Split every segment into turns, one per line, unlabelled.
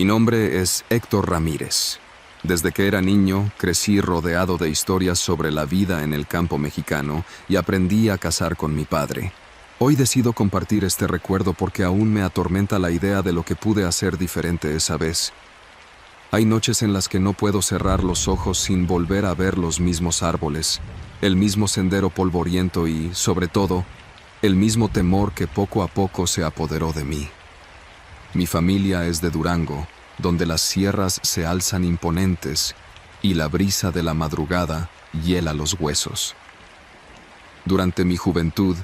Mi nombre es Héctor Ramírez. Desde que era niño, crecí rodeado de historias sobre la vida en el campo mexicano y aprendí a cazar con mi padre. Hoy decido compartir este recuerdo porque aún me atormenta la idea de lo que pude hacer diferente esa vez. Hay noches en las que no puedo cerrar los ojos sin volver a ver los mismos árboles, el mismo sendero polvoriento y, sobre todo, el mismo temor que poco a poco se apoderó de mí. Mi familia es de Durango, donde las sierras se alzan imponentes y la brisa de la madrugada hiela los huesos. Durante mi juventud,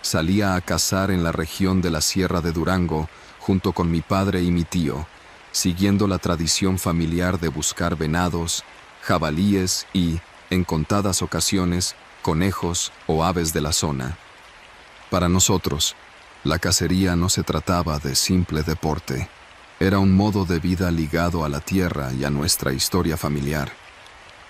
salía a cazar en la región de la Sierra de Durango junto con mi padre y mi tío, siguiendo la tradición familiar de buscar venados, jabalíes y, en contadas ocasiones, conejos o aves de la zona. Para nosotros, la cacería no se trataba de simple deporte. Era un modo de vida ligado a la tierra y a nuestra historia familiar.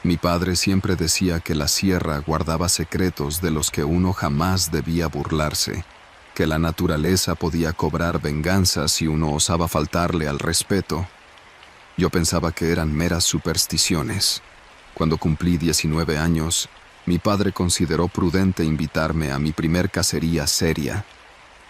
Mi padre siempre decía que la sierra guardaba secretos de los que uno jamás debía burlarse, que la naturaleza podía cobrar venganza si uno osaba faltarle al respeto. Yo pensaba que eran meras supersticiones. Cuando cumplí 19 años, mi padre consideró prudente invitarme a mi primer cacería seria.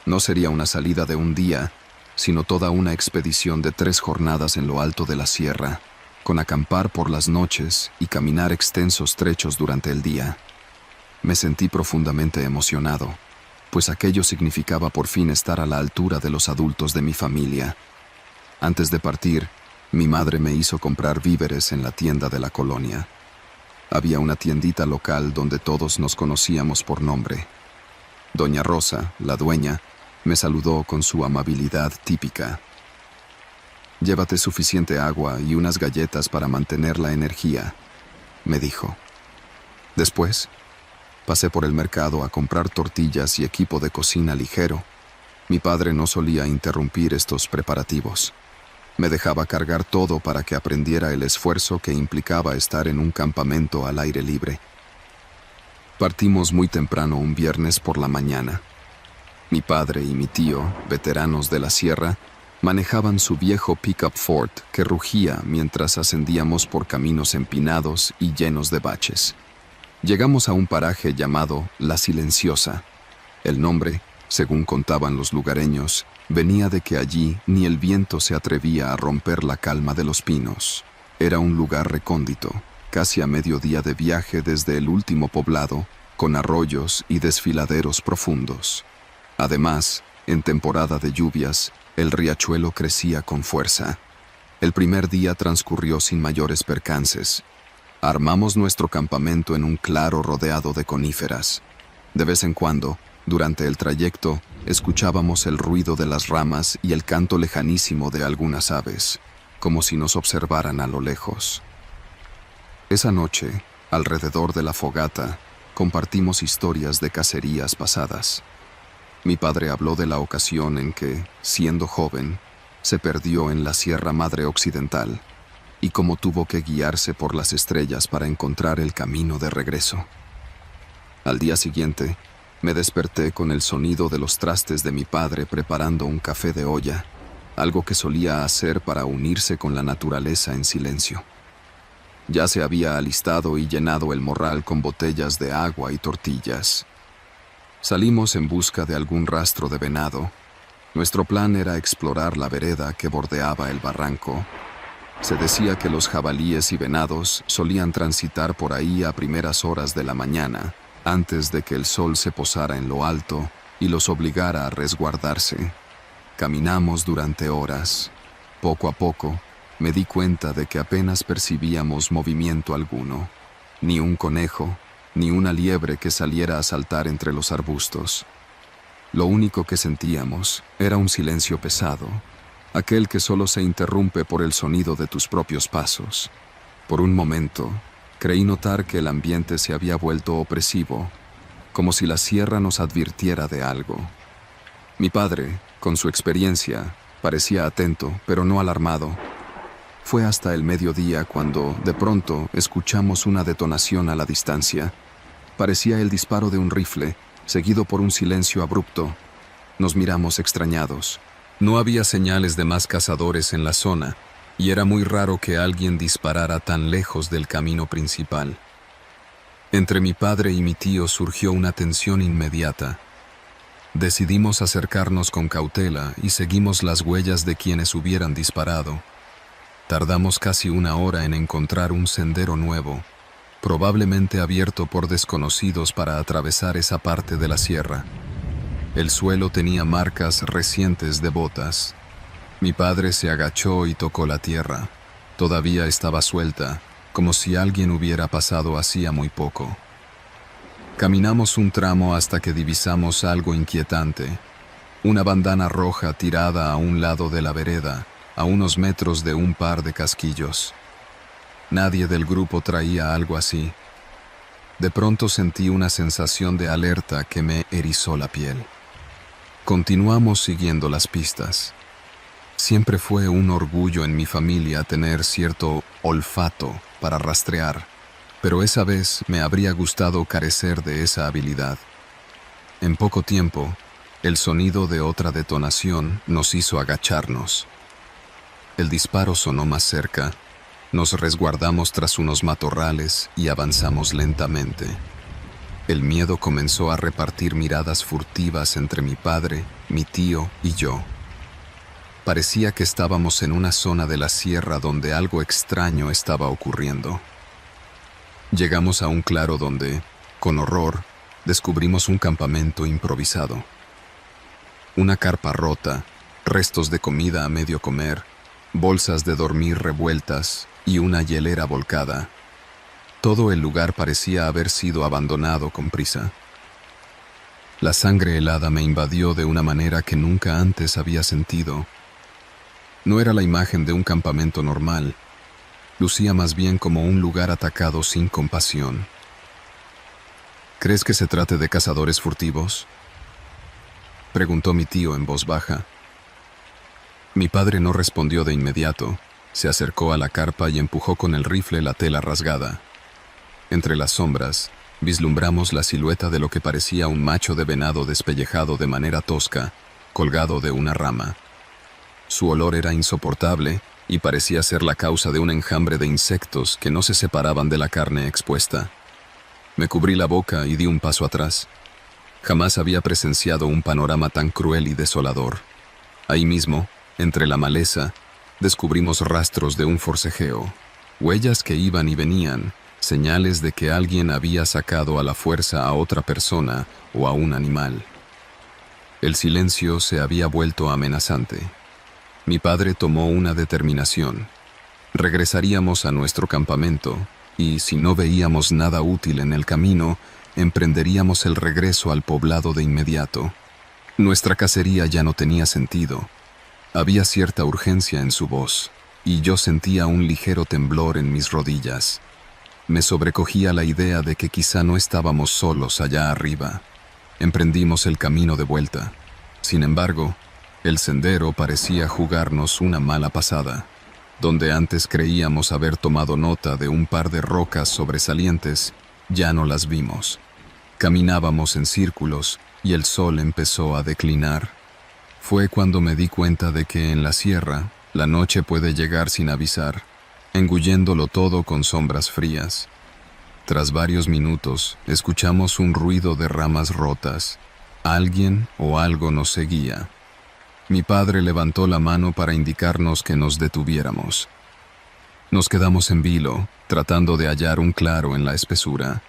No sería una salida de un día, sino toda una expedición de 3 jornadas en lo alto de la sierra, con acampar por las noches y caminar extensos trechos durante el día. Me sentí profundamente emocionado, pues aquello significaba por fin estar a la altura de los adultos de mi familia. Antes de partir, mi madre me hizo comprar víveres en la tienda de la colonia. Había una tiendita local donde todos nos conocíamos por nombre. Doña Rosa, la dueña, me saludó con su amabilidad típica. «Llévate suficiente agua y unas galletas para mantener la energía», me dijo. Después, pasé por el mercado a comprar tortillas y equipo de cocina ligero. Mi padre no solía interrumpir estos preparativos. Me dejaba cargar todo para que aprendiera el esfuerzo que implicaba estar en un campamento al aire libre. Partimos muy temprano un viernes por la mañana. Mi padre y mi tío, veteranos de la sierra, manejaban su viejo pickup Ford que rugía mientras ascendíamos por caminos empinados y llenos de baches. Llegamos a un paraje llamado La Silenciosa. El nombre, según contaban los lugareños, venía de que allí ni el viento se atrevía a romper la calma de los pinos. Era un lugar recóndito, casi a mediodía de viaje desde el último poblado, con arroyos y desfiladeros profundos. Además, en temporada de lluvias, el riachuelo crecía con fuerza. El primer día transcurrió sin mayores percances. Armamos nuestro campamento en un claro rodeado de coníferas. De vez en cuando, durante el trayecto, escuchábamos el ruido de las ramas y el canto lejanísimo de algunas aves, como si nos observaran a lo lejos. Esa noche, alrededor de la fogata, compartimos historias de cacerías pasadas. Mi padre habló de la ocasión en que, siendo joven, se perdió en la Sierra Madre Occidental y cómo tuvo que guiarse por las estrellas para encontrar el camino de regreso. Al día siguiente, me desperté con el sonido de los trastes de mi padre preparando un café de olla, algo que solía hacer para unirse con la naturaleza en silencio. Ya se había alistado y llenado el morral con botellas de agua y tortillas. Salimos en busca de algún rastro de venado. Nuestro plan era explorar la vereda que bordeaba el barranco. Se decía que los jabalíes y venados solían transitar por ahí a primeras horas de la mañana, antes de que el sol se posara en lo alto y los obligara a resguardarse. Caminamos durante horas. Poco a poco, me di cuenta de que apenas percibíamos movimiento alguno. Ni un conejo, ni una liebre que saliera a saltar entre los arbustos. Lo único que sentíamos era un silencio pesado, aquel que solo se interrumpe por el sonido de tus propios pasos. Por un momento, creí notar que el ambiente se había vuelto opresivo, como si la sierra nos advirtiera de algo. Mi padre, con su experiencia, parecía atento, pero no alarmado. Fue hasta el mediodía cuando, de pronto, escuchamos una detonación a la distancia. Parecía el disparo de un rifle, seguido por un silencio abrupto. Nos miramos extrañados. No había señales de más cazadores en la zona, y era muy raro que alguien disparara tan lejos del camino principal. Entre mi padre y mi tío surgió una tensión inmediata. Decidimos acercarnos con cautela y seguimos las huellas de quienes hubieran disparado. Tardamos casi una hora en encontrar un sendero nuevo, probablemente abierto por desconocidos para atravesar esa parte de la sierra. El suelo tenía marcas recientes de botas. Mi padre se agachó y tocó la tierra. Todavía estaba suelta, como si alguien hubiera pasado hacía muy poco. Caminamos un tramo hasta que divisamos algo inquietante. Una bandana roja tirada a un lado de la vereda, a unos metros de un par de casquillos. Nadie del grupo traía algo así. De pronto sentí una sensación de alerta que me erizó la piel. Continuamos siguiendo las pistas. Siempre fue un orgullo en mi familia tener cierto olfato para rastrear, pero esa vez me habría gustado carecer de esa habilidad. En poco tiempo, el sonido de otra detonación nos hizo agacharnos. El disparo sonó más cerca. Nos resguardamos tras unos matorrales y avanzamos lentamente. El miedo comenzó a repartir miradas furtivas entre mi padre, mi tío y yo. Parecía que estábamos en una zona de la sierra donde algo extraño estaba ocurriendo. Llegamos a un claro donde, con horror, descubrimos un campamento improvisado. Una carpa rota, restos de comida a medio comer, bolsas de dormir revueltas y una hielera volcada. Todo el lugar parecía haber sido abandonado con prisa. La sangre helada me invadió de una manera que nunca antes había sentido. No era la imagen de un campamento normal. Lucía más bien como un lugar atacado sin compasión. ¿Crees que se trate de cazadores furtivos?, preguntó mi tío en voz baja. Mi padre no respondió de inmediato. Se acercó a la carpa y empujó con el rifle la tela rasgada. Entre las sombras, vislumbramos la silueta de lo que parecía un macho de venado despellejado de manera tosca, colgado de una rama. Su olor era insoportable y parecía ser la causa de un enjambre de insectos que no se separaban de la carne expuesta. Me cubrí la boca y di un paso atrás. Jamás había presenciado un panorama tan cruel y desolador. Ahí mismo, entre la maleza, descubrimos rastros de un forcejeo, huellas que iban y venían, señales de que alguien había sacado a la fuerza a otra persona o a un animal. El silencio se había vuelto amenazante. Mi padre tomó una determinación. Regresaríamos a nuestro campamento y, si no veíamos nada útil en el camino, emprenderíamos el regreso al poblado de inmediato. Nuestra cacería ya no tenía sentido. Había cierta urgencia en su voz, y yo sentía un ligero temblor en mis rodillas. Me sobrecogía la idea de que quizá no estábamos solos allá arriba. Emprendimos el camino de vuelta. Sin embargo, el sendero parecía jugarnos una mala pasada. Donde antes creíamos haber tomado nota de un par de rocas sobresalientes, ya no las vimos. Caminábamos en círculos y el sol empezó a declinar. Fue cuando me di cuenta de que en la sierra, la noche puede llegar sin avisar, engulléndolo todo con sombras frías. Tras varios minutos, escuchamos un ruido de ramas rotas. Alguien o algo nos seguía. Mi padre levantó la mano para indicarnos que nos detuviéramos. Nos quedamos en vilo, tratando de hallar un claro en la espesura.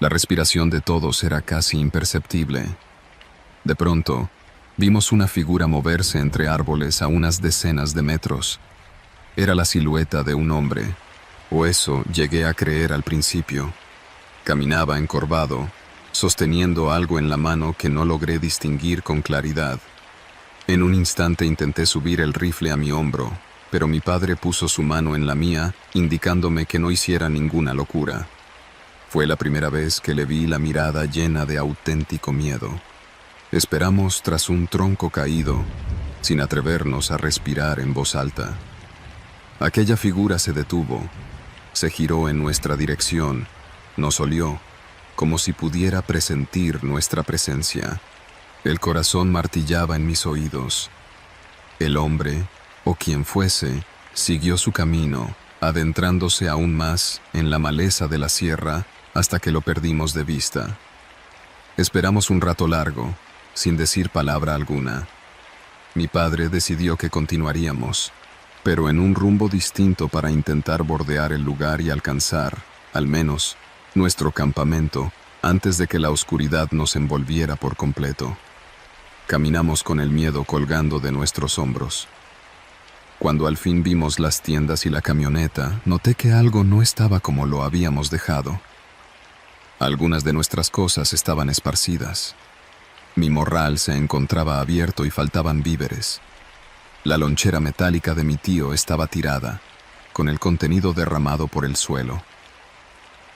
La respiración de todos era casi imperceptible. De pronto, vimos una figura moverse entre árboles a unas decenas de metros. Era la silueta de un hombre, o eso llegué a creer al principio. Caminaba encorvado, sosteniendo algo en la mano que no logré distinguir con claridad. En un instante intenté subir el rifle a mi hombro, pero mi padre puso su mano en la mía, indicándome que no hiciera ninguna locura. Fue la primera vez que le vi la mirada llena de auténtico miedo. Esperamos tras un tronco caído, sin atrevernos a respirar en voz alta. Aquella figura se detuvo, se giró en nuestra dirección, nos olió, como si pudiera presentir nuestra presencia. El corazón martillaba en mis oídos. El hombre, o quien fuese, Siguió su camino, adentrándose aún más en la maleza de la sierra hasta que lo perdimos de vista. Esperamos un rato largo, sin decir palabra alguna. Mi padre decidió que continuaríamos, pero en un rumbo distinto para intentar bordear el lugar y alcanzar, al menos, nuestro campamento antes de que la oscuridad nos envolviera por completo. Caminamos con el miedo colgando de nuestros hombros. Cuando al fin vimos las tiendas y la camioneta, noté que algo no estaba como lo habíamos dejado. Algunas de nuestras cosas estaban esparcidas. Mi morral se encontraba abierto y faltaban víveres. La lonchera metálica de mi tío estaba tirada, con el contenido derramado por el suelo.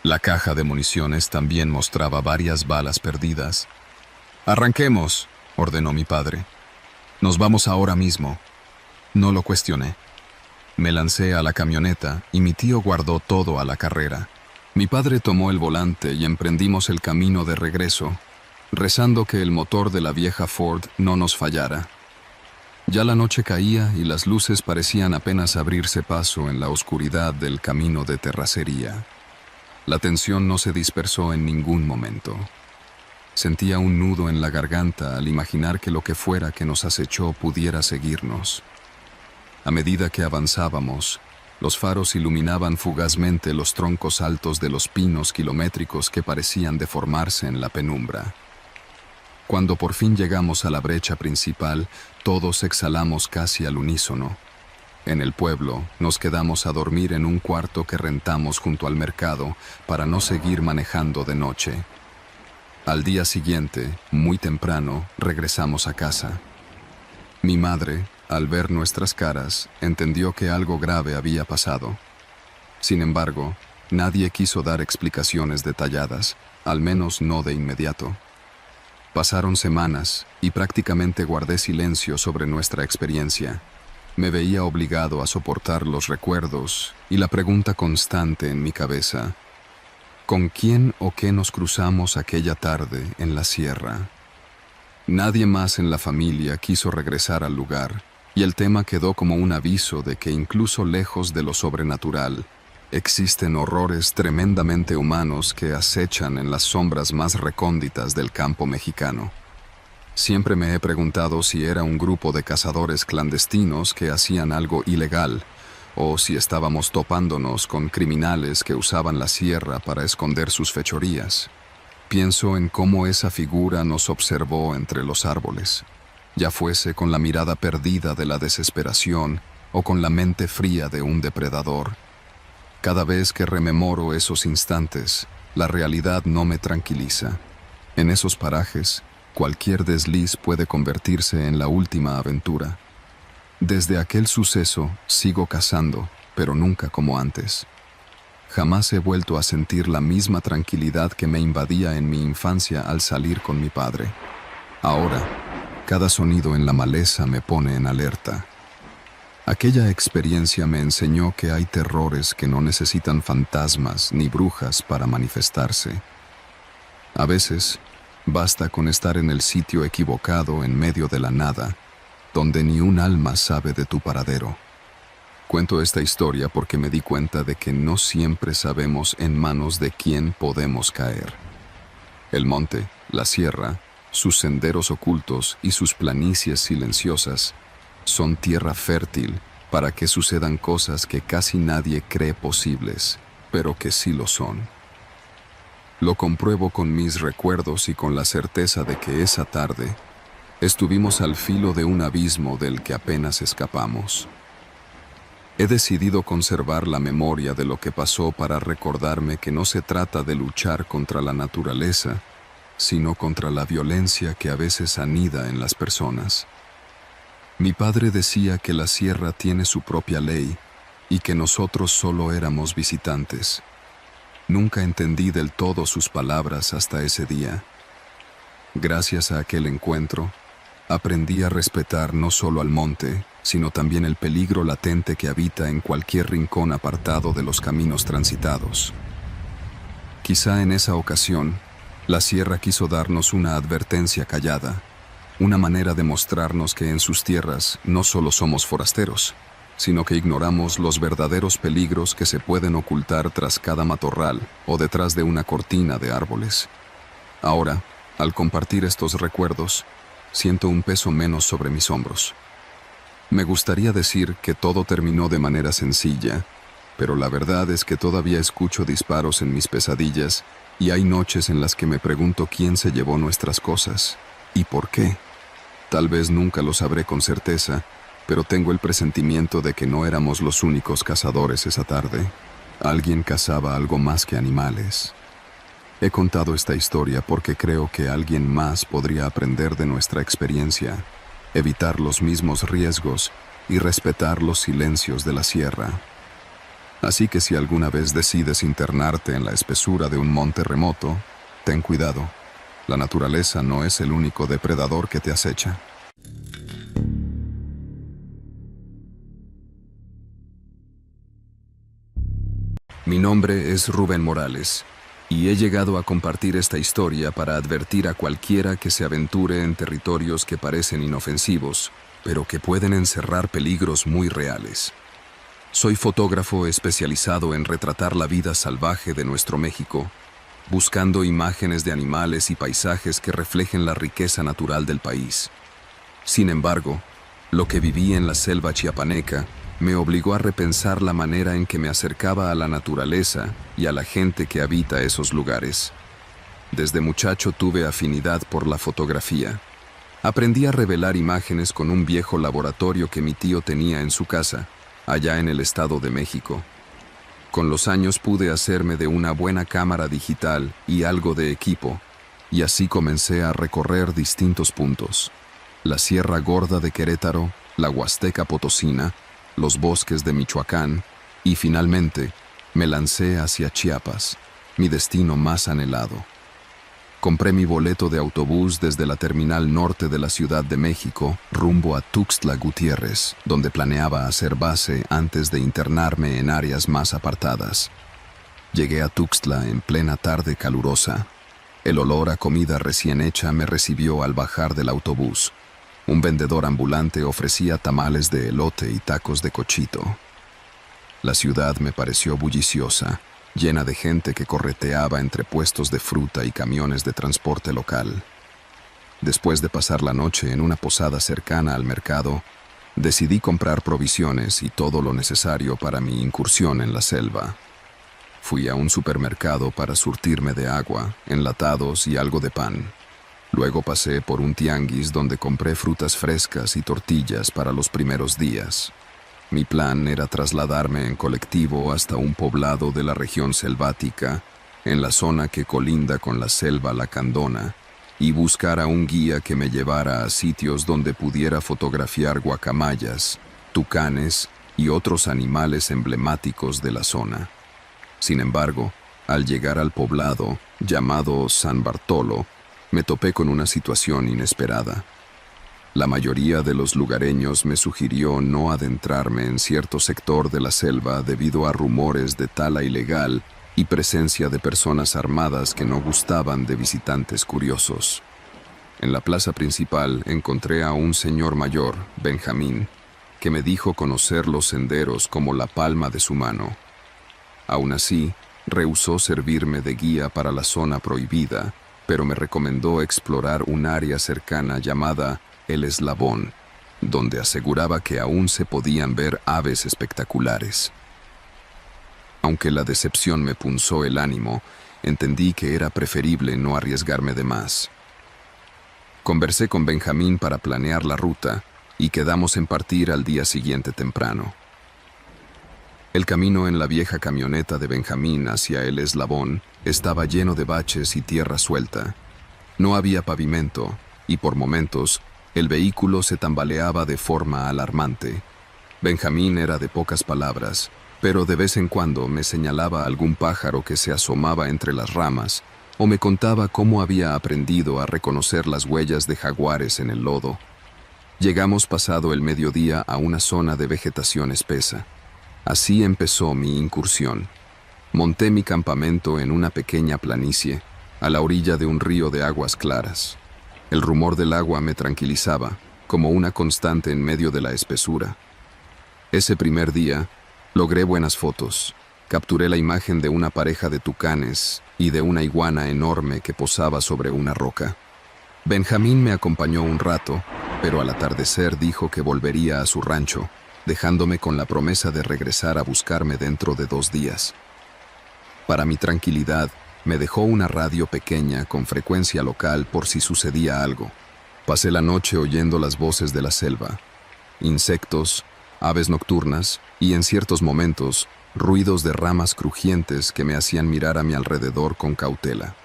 La caja de municiones también mostraba varias balas perdidas. «Arranquemos», ordenó mi padre. «Nos vamos ahora mismo». No lo cuestioné. Me lancé a la camioneta y mi tío guardó todo a la carrera. Mi padre tomó el volante y emprendimos el camino de regreso, rezando que el motor de la vieja Ford no nos fallara. Ya la noche caía y las luces parecían apenas abrirse paso en la oscuridad del camino de terracería. La tensión no se dispersó en ningún momento. Sentía un nudo en la garganta al imaginar que lo que fuera que nos acechó pudiera seguirnos. A medida que avanzábamos, los faros iluminaban fugazmente los troncos altos de los pinos kilométricos que parecían deformarse en la penumbra. Cuando por fin llegamos a la brecha principal, todos exhalamos casi al unísono. En el pueblo, nos quedamos a dormir en un cuarto que rentamos junto al mercado para no seguir manejando de noche. Al día siguiente, muy temprano, regresamos a casa. Mi madre, al ver nuestras caras, entendió que algo grave había pasado. Sin embargo, nadie quiso dar explicaciones detalladas, al menos no de inmediato. Pasaron semanas y prácticamente guardé silencio sobre nuestra experiencia. Me veía obligado a soportar los recuerdos y la pregunta constante en mi cabeza: ¿con quién o qué nos cruzamos aquella tarde en la sierra? Nadie más en la familia quiso regresar al lugar, y el tema quedó como un aviso de que incluso lejos de lo sobrenatural, existen horrores tremendamente humanos que acechan en las sombras más recónditas del campo mexicano. Siempre me he preguntado si era un grupo de cazadores clandestinos que hacían algo ilegal, o si estábamos topándonos con criminales que usaban la sierra para esconder sus fechorías. Pienso en cómo esa figura nos observó entre los árboles, ya fuese con la mirada perdida de la desesperación o con la mente fría de un depredador. Cada vez que rememoro esos instantes, la realidad no me tranquiliza. En esos parajes, cualquier desliz puede convertirse en la última aventura. Desde aquel suceso sigo cazando, pero nunca como antes. Jamás he vuelto a sentir la misma tranquilidad que me invadía en mi infancia al salir con mi padre. Ahora, cada sonido en la maleza me pone en alerta. Aquella experiencia me enseñó que hay terrores que no necesitan fantasmas ni brujas para manifestarse. A veces, basta con estar en el sitio equivocado en medio de la nada, donde ni un alma sabe de tu paradero. Cuento esta historia porque me di cuenta de que no siempre sabemos en manos de quién podemos caer. El monte, la sierra, sus senderos ocultos y sus planicies silenciosas son tierra fértil para que sucedan cosas que casi nadie cree posibles, pero que sí lo son. Lo compruebo con mis recuerdos y con la certeza de que esa tarde estuvimos al filo de un abismo del que apenas escapamos. He decidido conservar la memoria de lo que pasó para recordarme que no se trata de luchar contra la naturaleza, sino contra la violencia que a veces anida en las personas. Mi padre decía que la sierra tiene su propia ley y que nosotros solo éramos visitantes. Nunca entendí del todo sus palabras hasta ese día. Gracias a aquel encuentro, aprendí a respetar no solo al monte, sino también el peligro latente que habita en cualquier rincón apartado de los caminos transitados. Quizá en esa ocasión, la sierra quiso darnos una advertencia callada, una manera de mostrarnos que en sus tierras no solo somos forasteros, sino que ignoramos los verdaderos peligros que se pueden ocultar tras cada matorral o detrás de una cortina de árboles. Ahora, al compartir estos recuerdos, siento un peso menos sobre mis hombros. Me gustaría decir que todo terminó de manera sencilla, pero la verdad es que todavía escucho disparos en mis pesadillas y hay noches en las que me pregunto quién se llevó nuestras cosas y por qué. Tal vez nunca lo sabré con certeza, pero tengo el presentimiento de que no éramos los únicos cazadores esa tarde. Alguien cazaba algo más que animales. He contado esta historia porque creo que alguien más podría aprender de nuestra experiencia, evitar los mismos riesgos y respetar los silencios de la sierra. Así que si alguna vez decides internarte en la espesura de un monte remoto, ten cuidado. La naturaleza no es el único depredador que te acecha. Mi nombre es Rubén Morales, y he llegado a compartir esta historia para advertir a cualquiera que se aventure en territorios que parecen inofensivos, pero que pueden encerrar peligros muy reales. Soy fotógrafo especializado en retratar la vida salvaje de nuestro México, buscando imágenes de animales y paisajes que reflejen la riqueza natural del país. Sin embargo, lo que viví en la selva chiapaneca me obligó a repensar la manera en que me acercaba a la naturaleza y a la gente que habita esos lugares. Desde muchacho tuve afinidad por la fotografía. Aprendí a revelar imágenes con un viejo laboratorio que mi tío tenía en su casa, allá en el Estado de México. Con los años pude hacerme de una buena cámara digital y algo de equipo, y así comencé a recorrer distintos puntos: la Sierra Gorda de Querétaro, la Huasteca Potosina, los bosques de Michoacán, y finalmente me lancé hacia Chiapas, mi destino más anhelado. Compré mi boleto de autobús desde la terminal norte de la Ciudad de México rumbo a Tuxtla Gutiérrez, donde planeaba hacer base antes de internarme en áreas más apartadas. Llegué a Tuxtla en plena tarde calurosa. El olor a comida recién hecha me recibió al bajar del autobús. Un vendedor ambulante ofrecía tamales de elote y tacos de cochito. La ciudad me pareció bulliciosa, llena de gente que correteaba entre puestos de fruta y camiones de transporte local. Después de pasar la noche en una posada cercana al mercado, decidí comprar provisiones y todo lo necesario para mi incursión en la selva. Fui a un supermercado para surtirme de agua, enlatados y algo de pan. Luego pasé por un tianguis donde compré frutas frescas y tortillas para los primeros días. Mi plan era trasladarme en colectivo hasta un poblado de la región selvática, en la zona que colinda con la selva lacandona, y buscar a un guía que me llevara a sitios donde pudiera fotografiar guacamayas, tucanes y otros animales emblemáticos de la zona. Sin embargo, al llegar al poblado, llamado San Bartolo, me topé con una situación inesperada. La mayoría de los lugareños me sugirió no adentrarme en cierto sector de la selva debido a rumores de tala ilegal y presencia de personas armadas que no gustaban de visitantes curiosos. En la plaza principal encontré a un señor mayor, Benjamín, que me dijo conocer los senderos como la palma de su mano. Aún así, rehusó servirme de guía para la zona prohibida, pero me recomendó explorar un área cercana llamada El Eslabón, donde aseguraba que aún se podían ver aves espectaculares. Aunque la decepción me punzó el ánimo, entendí que era preferible no arriesgarme de más. Conversé con Benjamín para planear la ruta y quedamos en partir al día siguiente temprano. El camino en la vieja camioneta de Benjamín hacia El Eslabón estaba lleno de baches y tierra suelta. No había pavimento y por momentos el vehículo se tambaleaba de forma alarmante. Benjamín era de pocas palabras, pero de vez en cuando me señalaba algún pájaro que se asomaba entre las ramas o me contaba cómo había aprendido a reconocer las huellas de jaguares en el lodo. Llegamos pasado el mediodía a una zona de vegetación espesa. Así empezó mi incursión. Monté mi campamento en una pequeña planicie, a la orilla de un río de aguas claras. El rumor del agua me tranquilizaba, como una constante en medio de la espesura. Ese primer día, logré buenas fotos. Capturé la imagen de una pareja de tucanes y de una iguana enorme que posaba sobre una roca. Benjamín me acompañó un rato, pero al atardecer dijo que volvería a su rancho, dejándome con la promesa de regresar a buscarme dentro de 2 días. Para mi tranquilidad, me dejó una radio pequeña con frecuencia local por si sucedía algo. Pasé la noche oyendo las voces de la selva, insectos, aves nocturnas y, en ciertos momentos, ruidos de ramas crujientes que me hacían mirar a mi alrededor con cautela.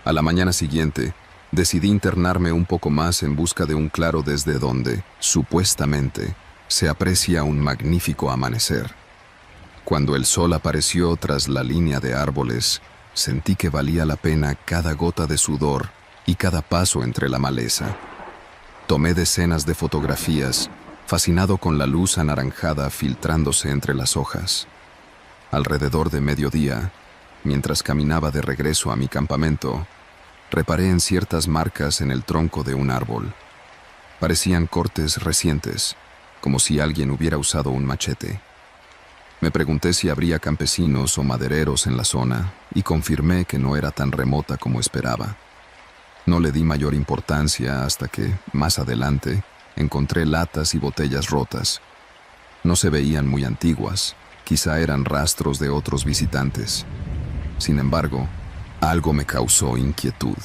A la mañana siguiente, decidí internarme un poco más en busca de un claro desde donde, supuestamente, se aprecia un magnífico amanecer. Cuando el sol apareció tras la línea de árboles, sentí que valía la pena cada gota de sudor y cada paso entre la maleza. Tomé decenas de fotografías, fascinado con la luz anaranjada filtrándose entre las hojas. Alrededor de mediodía, mientras caminaba de regreso a mi campamento, reparé en ciertas marcas en el tronco de un árbol. Parecían cortes recientes, como si alguien hubiera usado un machete. Me pregunté si habría campesinos o madereros en la zona y confirmé que no era tan remota como esperaba. No le di mayor importancia hasta que, más adelante, encontré latas y botellas rotas. No se veían muy antiguas, quizá eran rastros de otros visitantes. Sin embargo, algo me causó inquietud.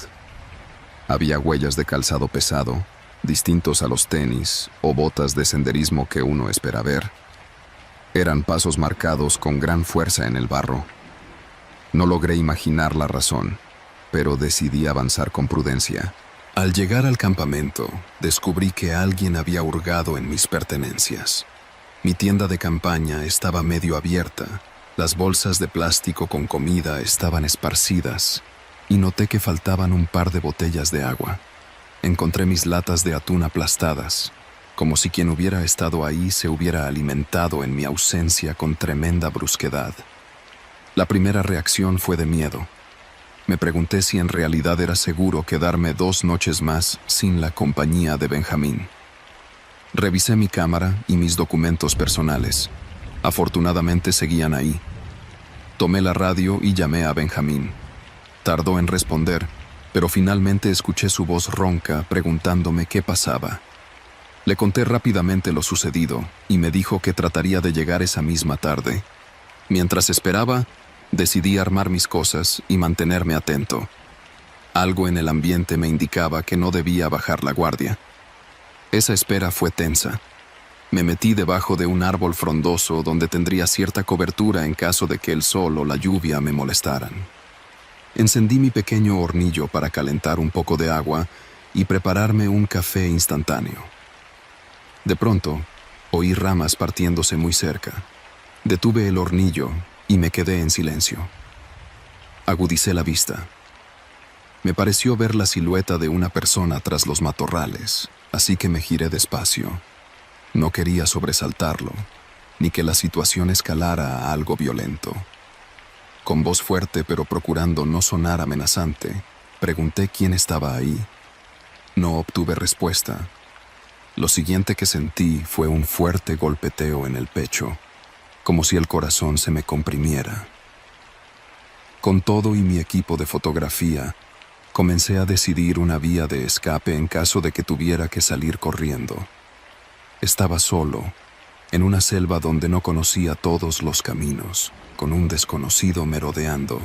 Había huellas de calzado pesado, distintos a los tenis o botas de senderismo que uno espera ver. Eran pasos marcados con gran fuerza en el barro. No logré imaginar la razón, pero decidí avanzar con prudencia. Al llegar al campamento, descubrí que alguien había hurgado en mis pertenencias. Mi tienda de campaña estaba medio abierta, las bolsas de plástico con comida estaban esparcidas, y noté que faltaban un par de botellas de agua. Encontré mis latas de atún aplastadas, como si quien hubiera estado ahí se hubiera alimentado en mi ausencia con tremenda brusquedad. La primera reacción fue de miedo. Me pregunté si en realidad era seguro quedarme 2 noches más sin la compañía de Benjamín. Revisé mi cámara y mis documentos personales. Afortunadamente seguían ahí. Tomé la radio y llamé a Benjamín. Tardó en responder, pero finalmente escuché su voz ronca preguntándome qué pasaba. Le conté rápidamente lo sucedido y me dijo que trataría de llegar esa misma tarde. Mientras esperaba, decidí armar mis cosas y mantenerme atento. Algo en el ambiente me indicaba que no debía bajar la guardia. Esa espera fue tensa. Me metí debajo de un árbol frondoso donde tendría cierta cobertura en caso de que el sol o la lluvia me molestaran. Encendí mi pequeño hornillo para calentar un poco de agua y prepararme un café instantáneo. De pronto, oí ramas partiéndose muy cerca. Detuve el hornillo y me quedé en silencio. Agudicé la vista. Me pareció ver la silueta de una persona tras los matorrales, así que me giré despacio. No quería sobresaltarlo, ni que la situación escalara a algo violento. Con voz fuerte pero procurando no sonar amenazante, pregunté quién estaba ahí. No obtuve respuesta. Lo siguiente que sentí fue un fuerte golpeteo en el pecho, como si el corazón se me comprimiera. Con todo y mi equipo de fotografía, comencé a decidir una vía de escape en caso de que tuviera que salir corriendo. Estaba solo, en una selva donde no conocía todos los caminos, con un desconocido merodeando.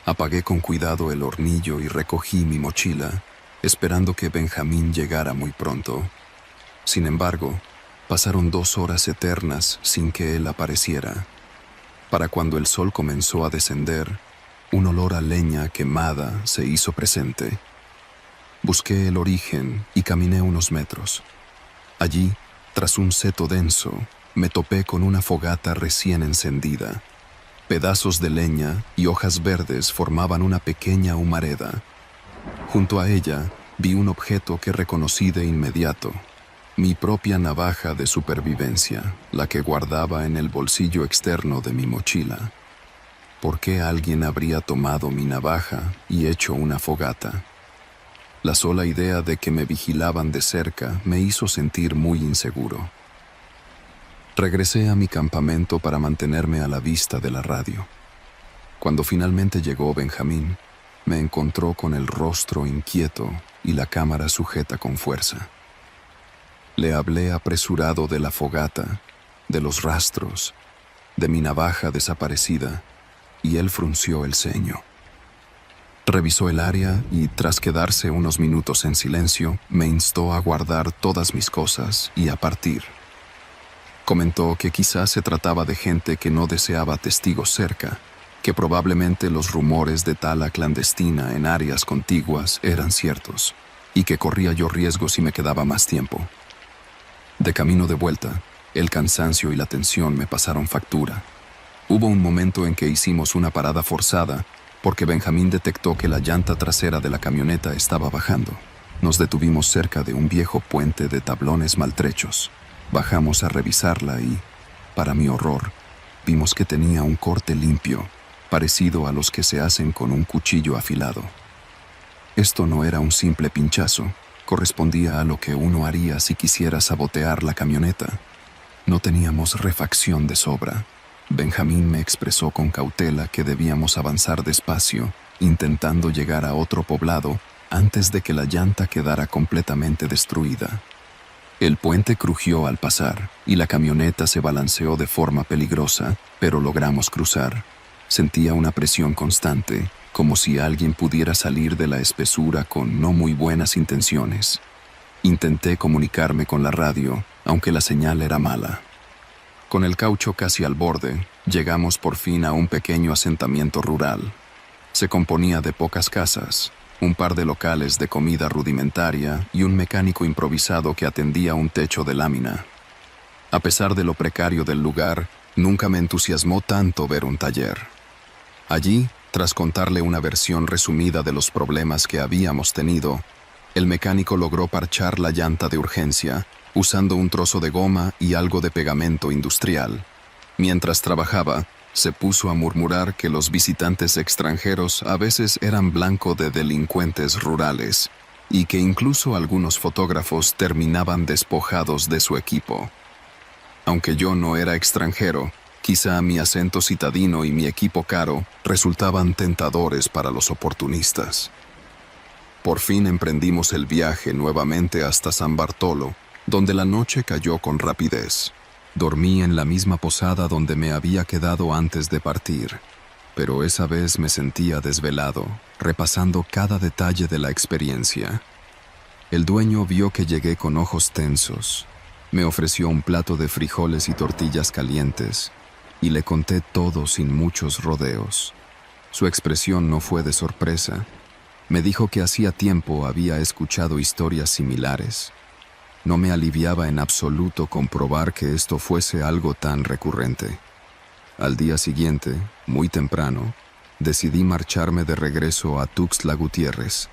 Apagué con cuidado el hornillo y recogí mi mochila, esperando que Benjamín llegara muy pronto. Sin embargo, pasaron 2 horas eternas sin que él apareciera. Para cuando el sol comenzó a descender, un olor a leña quemada se hizo presente. Busqué el origen y caminé unos metros. Allí, tras un seto denso, me topé con una fogata recién encendida. Pedazos de leña y hojas verdes formaban una pequeña humareda. Junto a ella, vi un objeto que reconocí de inmediato. Mi propia navaja de supervivencia, la que guardaba en el bolsillo externo de mi mochila. ¿Por qué alguien habría tomado mi navaja y hecho una fogata? La sola idea de que me vigilaban de cerca me hizo sentir muy inseguro. Regresé a mi campamento para mantenerme a la vista de la radio. Cuando finalmente llegó Benjamín, me encontró con el rostro inquieto y la cámara sujeta con fuerza. Le hablé apresurado de la fogata, de los rastros, de mi navaja desaparecida, y él frunció el ceño. Revisó el área y, tras quedarse unos minutos en silencio, me instó a guardar todas mis cosas y a partir. Comentó que quizás se trataba de gente que no deseaba testigos cerca, que probablemente los rumores de tala clandestina en áreas contiguas eran ciertos, y que corría yo riesgo si me quedaba más tiempo. De camino de vuelta, el cansancio y la tensión me pasaron factura. Hubo un momento en que hicimos una parada forzada porque Benjamín detectó que la llanta trasera de la camioneta estaba bajando. Nos detuvimos cerca de un viejo puente de tablones maltrechos. Bajamos a revisarla y, para mi horror, vimos que tenía un corte limpio, parecido a los que se hacen con un cuchillo afilado. Esto no era un simple pinchazo, correspondía a lo que uno haría si quisiera sabotear la camioneta. No teníamos refacción de sobra. Benjamín me expresó con cautela que debíamos avanzar despacio, intentando llegar a otro poblado antes de que la llanta quedara completamente destruida. El puente crujió al pasar y la camioneta se balanceó de forma peligrosa, pero logramos cruzar. Sentía una presión constante, como si alguien pudiera salir de la espesura con no muy buenas intenciones. Intenté comunicarme con la radio, aunque la señal era mala. Con el caucho casi al borde, llegamos por fin a un pequeño asentamiento rural. Se componía de pocas casas, un par de locales de comida rudimentaria y un mecánico improvisado que atendía un techo de lámina. A pesar de lo precario del lugar, nunca me entusiasmó tanto ver un taller. Allí, tras contarle una versión resumida de los problemas que habíamos tenido, el mecánico logró parchar la llanta de urgencia, usando un trozo de goma y algo de pegamento industrial. Mientras trabajaba, se puso a murmurar que los visitantes extranjeros a veces eran blanco de delincuentes rurales y que incluso algunos fotógrafos terminaban despojados de su equipo. Aunque yo no era extranjero, quizá mi acento citadino y mi equipo caro resultaban tentadores para los oportunistas. Por fin emprendimos el viaje nuevamente hasta San Bartolo, donde la noche cayó con rapidez. Dormí en la misma posada donde me había quedado antes de partir, pero esa vez me sentía desvelado, repasando cada detalle de la experiencia. El dueño vio que llegué con ojos tensos. Me ofreció un plato de frijoles y tortillas calientes, y le conté todo sin muchos rodeos. Su expresión no fue de sorpresa. Me dijo que hacía tiempo había escuchado historias similares. No me aliviaba en absoluto comprobar que esto fuese algo tan recurrente. Al día siguiente, muy temprano, decidí marcharme de regreso a Tuxtla Gutiérrez.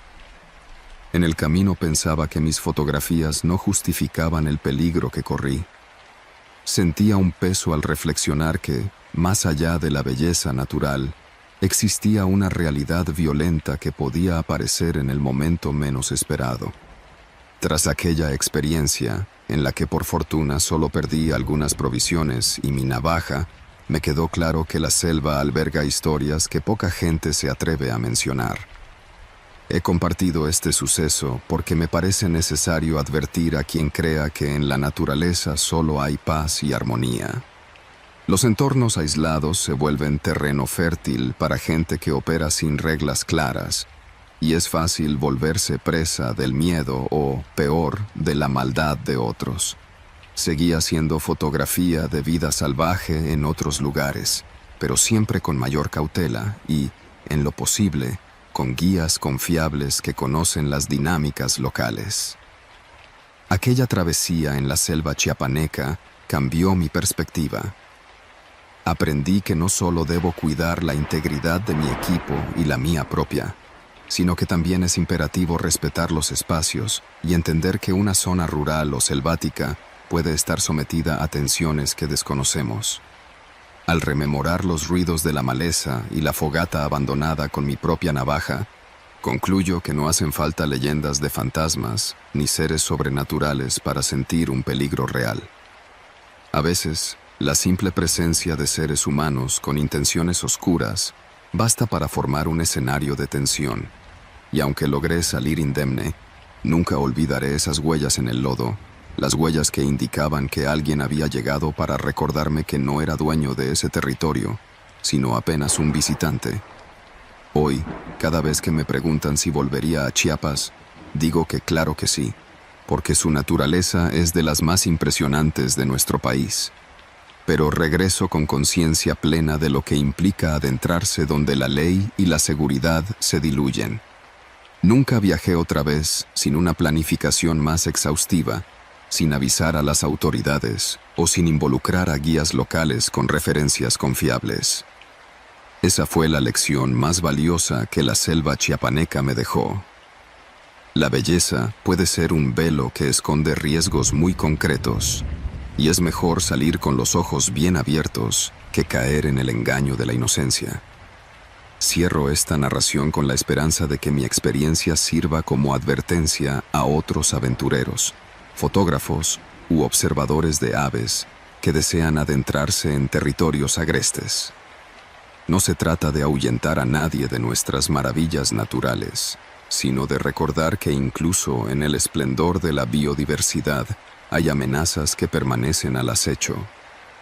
En el camino pensaba que mis fotografías no justificaban el peligro que corrí. Sentía un peso al reflexionar que, más allá de la belleza natural, existía una realidad violenta que podía aparecer en el momento menos esperado. Tras aquella experiencia, en la que por fortuna solo perdí algunas provisiones y mi navaja, me quedó claro que la selva alberga historias que poca gente se atreve a mencionar. He compartido este suceso porque me parece necesario advertir a quien crea que en la naturaleza solo hay paz y armonía. Los entornos aislados se vuelven terreno fértil para gente que opera sin reglas claras, y es fácil volverse presa del miedo o, peor, de la maldad de otros. Seguí haciendo fotografía de vida salvaje en otros lugares, pero siempre con mayor cautela y, en lo posible, con guías confiables que conocen las dinámicas locales. Aquella travesía en la selva chiapaneca cambió mi perspectiva. Aprendí que no solo debo cuidar la integridad de mi equipo y la mía propia, sino que también es imperativo respetar los espacios y entender que una zona rural o selvática puede estar sometida a tensiones que desconocemos. Al rememorar los ruidos de la maleza y la fogata abandonada con mi propia navaja, concluyo que no hacen falta leyendas de fantasmas ni seres sobrenaturales para sentir un peligro real. A veces, la simple presencia de seres humanos con intenciones oscuras basta para formar un escenario de tensión, y aunque logré salir indemne, nunca olvidaré esas huellas en el lodo, las huellas que indicaban que alguien había llegado para recordarme que no era dueño de ese territorio, sino apenas un visitante. Hoy, cada vez que me preguntan si volvería a Chiapas, digo que claro que sí, porque su naturaleza es de las más impresionantes de nuestro país. Pero regreso con conciencia plena de lo que implica adentrarse donde la ley y la seguridad se diluyen. Nunca viajé otra vez sin una planificación más exhaustiva, sin avisar a las autoridades o sin involucrar a guías locales con referencias confiables. Esa fue la lección más valiosa que la selva chiapaneca me dejó. La belleza puede ser un velo que esconde riesgos muy concretos, y es mejor salir con los ojos bien abiertos que caer en el engaño de la inocencia. Cierro esta narración con la esperanza de que mi experiencia sirva como advertencia a otros aventureros, fotógrafos u observadores de aves que desean adentrarse en territorios agrestes. No se trata de ahuyentar a nadie de nuestras maravillas naturales, sino de recordar que incluso en el esplendor de la biodiversidad hay amenazas que permanecen al acecho.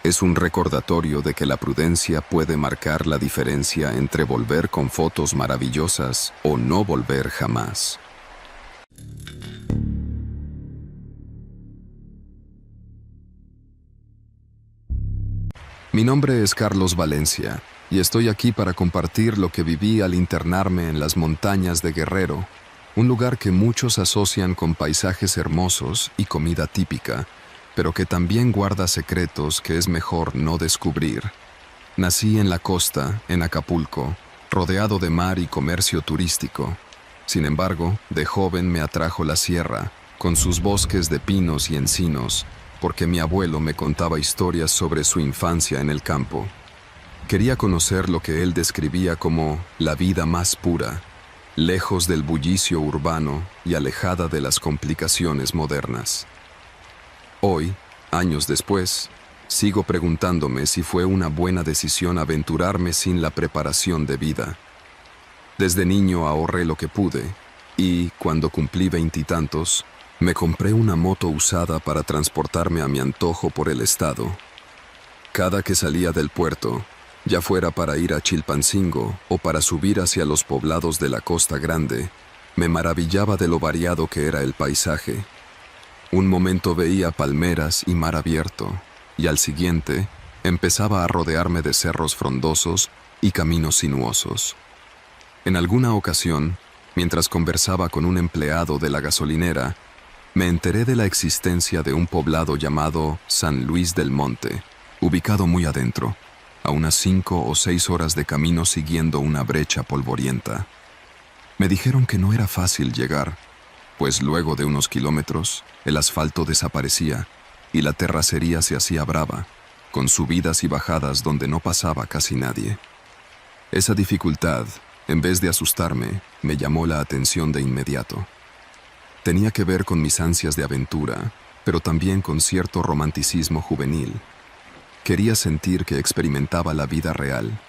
Es un recordatorio de que la prudencia puede marcar la diferencia entre volver con fotos maravillosas o no volver jamás. Mi nombre es Carlos Valencia y estoy aquí para compartir lo que viví al internarme en las montañas de Guerrero, un lugar que muchos asocian con paisajes hermosos y comida típica, pero que también guarda secretos que es mejor no descubrir. Nací en la costa, en Acapulco, rodeado de mar y comercio turístico. Sin embargo, de joven me atrajo la sierra, con sus bosques de pinos y encinos, porque mi abuelo me contaba historias sobre su infancia en el campo. Quería conocer lo que él describía como la vida más pura, lejos del bullicio urbano y alejada de las complicaciones modernas. Hoy, años después, sigo preguntándome si fue una buena decisión aventurarme sin la preparación debida. Desde niño ahorré lo que pude y, cuando cumplí 20 y tantos, me compré una moto usada para transportarme a mi antojo por el estado. Cada que salía del puerto, ya fuera para ir a Chilpancingo o para subir hacia los poblados de la Costa Grande, me maravillaba de lo variado que era el paisaje. Un momento veía palmeras y mar abierto, y al siguiente empezaba a rodearme de cerros frondosos y caminos sinuosos. En alguna ocasión, mientras conversaba con un empleado de la gasolinera, me enteré de la existencia de un poblado llamado San Luis del Monte, ubicado muy adentro, a unas 5 o 6 horas de camino siguiendo una brecha polvorienta. Me dijeron que no era fácil llegar, pues luego de unos kilómetros, el asfalto desaparecía y la terracería se hacía brava, con subidas y bajadas donde no pasaba casi nadie. Esa dificultad, en vez de asustarme, me llamó la atención de inmediato. Tenía que ver con mis ansias de aventura, pero también con cierto romanticismo juvenil. Quería sentir que experimentaba la vida real,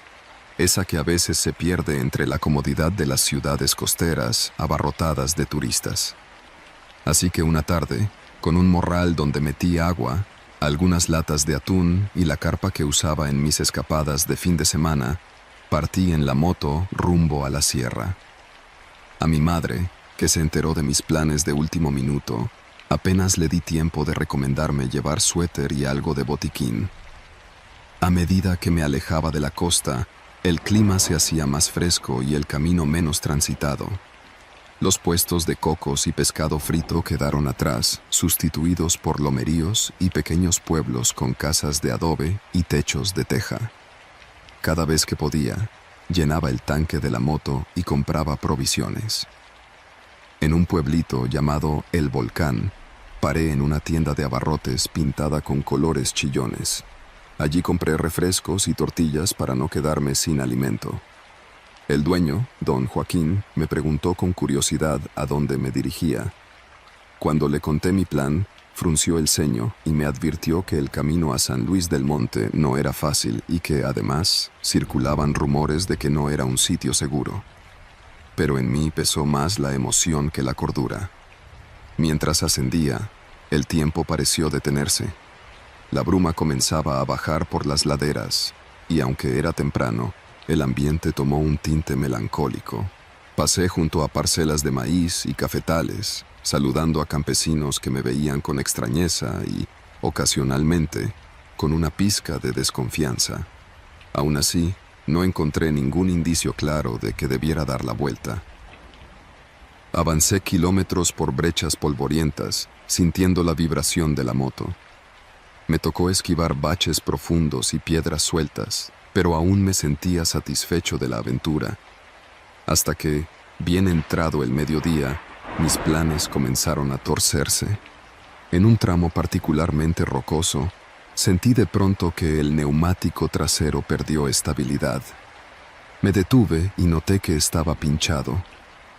esa que a veces se pierde entre la comodidad de las ciudades costeras abarrotadas de turistas. Así que una tarde, con un morral donde metí agua, algunas latas de atún y la carpa que usaba en mis escapadas de fin de semana, partí en la moto rumbo a la sierra. A mi madre, que se enteró de mis planes de último minuto, apenas le di tiempo de recomendarme llevar suéter y algo de botiquín. A medida que me alejaba de la costa, el clima se hacía más fresco y el camino menos transitado. Los puestos de cocos y pescado frito quedaron atrás, sustituidos por lomeríos y pequeños pueblos con casas de adobe y techos de teja. Cada vez que podía, llenaba el tanque de la moto y compraba provisiones. En un pueblito llamado El Volcán, paré en una tienda de abarrotes pintada con colores chillones. Allí compré refrescos y tortillas para no quedarme sin alimento. El dueño, don Joaquín, me preguntó con curiosidad a dónde me dirigía. Cuando le conté mi plan, frunció el ceño y me advirtió que el camino a San Luis del Monte no era fácil y que, además, circulaban rumores de que no era un sitio seguro. Pero en mí pesó más la emoción que la cordura. Mientras ascendía, el tiempo pareció detenerse. La bruma comenzaba a bajar por las laderas y, aunque era temprano, el ambiente tomó un tinte melancólico. Pasé junto a parcelas de maíz y cafetales, saludando a campesinos que me veían con extrañeza y, ocasionalmente, con una pizca de desconfianza. Aún así, no encontré ningún indicio claro de que debiera dar la vuelta. Avancé kilómetros por brechas polvorientas, sintiendo la vibración de la moto. Me tocó esquivar baches profundos y piedras sueltas, pero aún me sentía satisfecho de la aventura, hasta que, bien entrado el mediodía, mis planes comenzaron a torcerse. En un tramo particularmente rocoso, sentí de pronto que el neumático trasero perdió estabilidad. Me detuve y noté que estaba pinchado.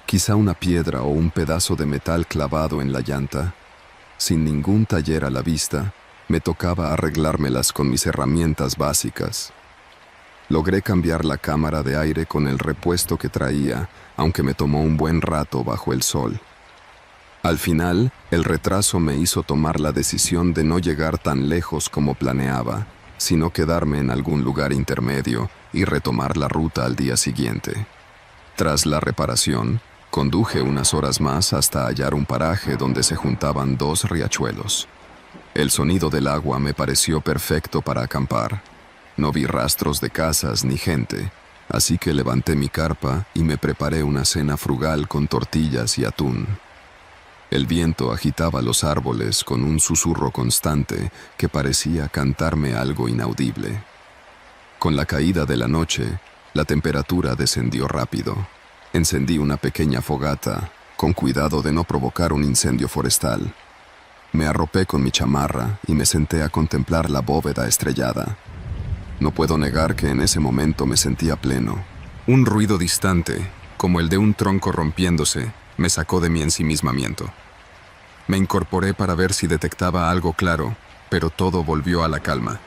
Quizá una piedra o un pedazo de metal clavado en la llanta. Sin ningún taller a la vista, me tocaba arreglármelas con mis herramientas básicas. Logré cambiar la cámara de aire con el repuesto que traía, aunque me tomó un buen rato bajo el sol. Al final, el retraso me hizo tomar la decisión de no llegar tan lejos como planeaba, sino quedarme en algún lugar intermedio y retomar la ruta al día siguiente. Tras la reparación, conduje unas horas más hasta hallar un paraje donde se juntaban dos riachuelos. El sonido del agua me pareció perfecto para acampar. No vi rastros de casas ni gente, así que levanté mi carpa y me preparé una cena frugal con tortillas y atún. El viento agitaba los árboles con un susurro constante que parecía cantarme algo inaudible. Con la caída de la noche, la temperatura descendió rápido. Encendí una pequeña fogata, con cuidado de no provocar un incendio forestal. Me arropé con mi chamarra y me senté a contemplar la bóveda estrellada. No puedo negar que en ese momento me sentía pleno. Un ruido distante, como el de un tronco rompiéndose, me sacó de mi ensimismamiento. Me incorporé para ver si detectaba algo claro, pero todo volvió a la calma.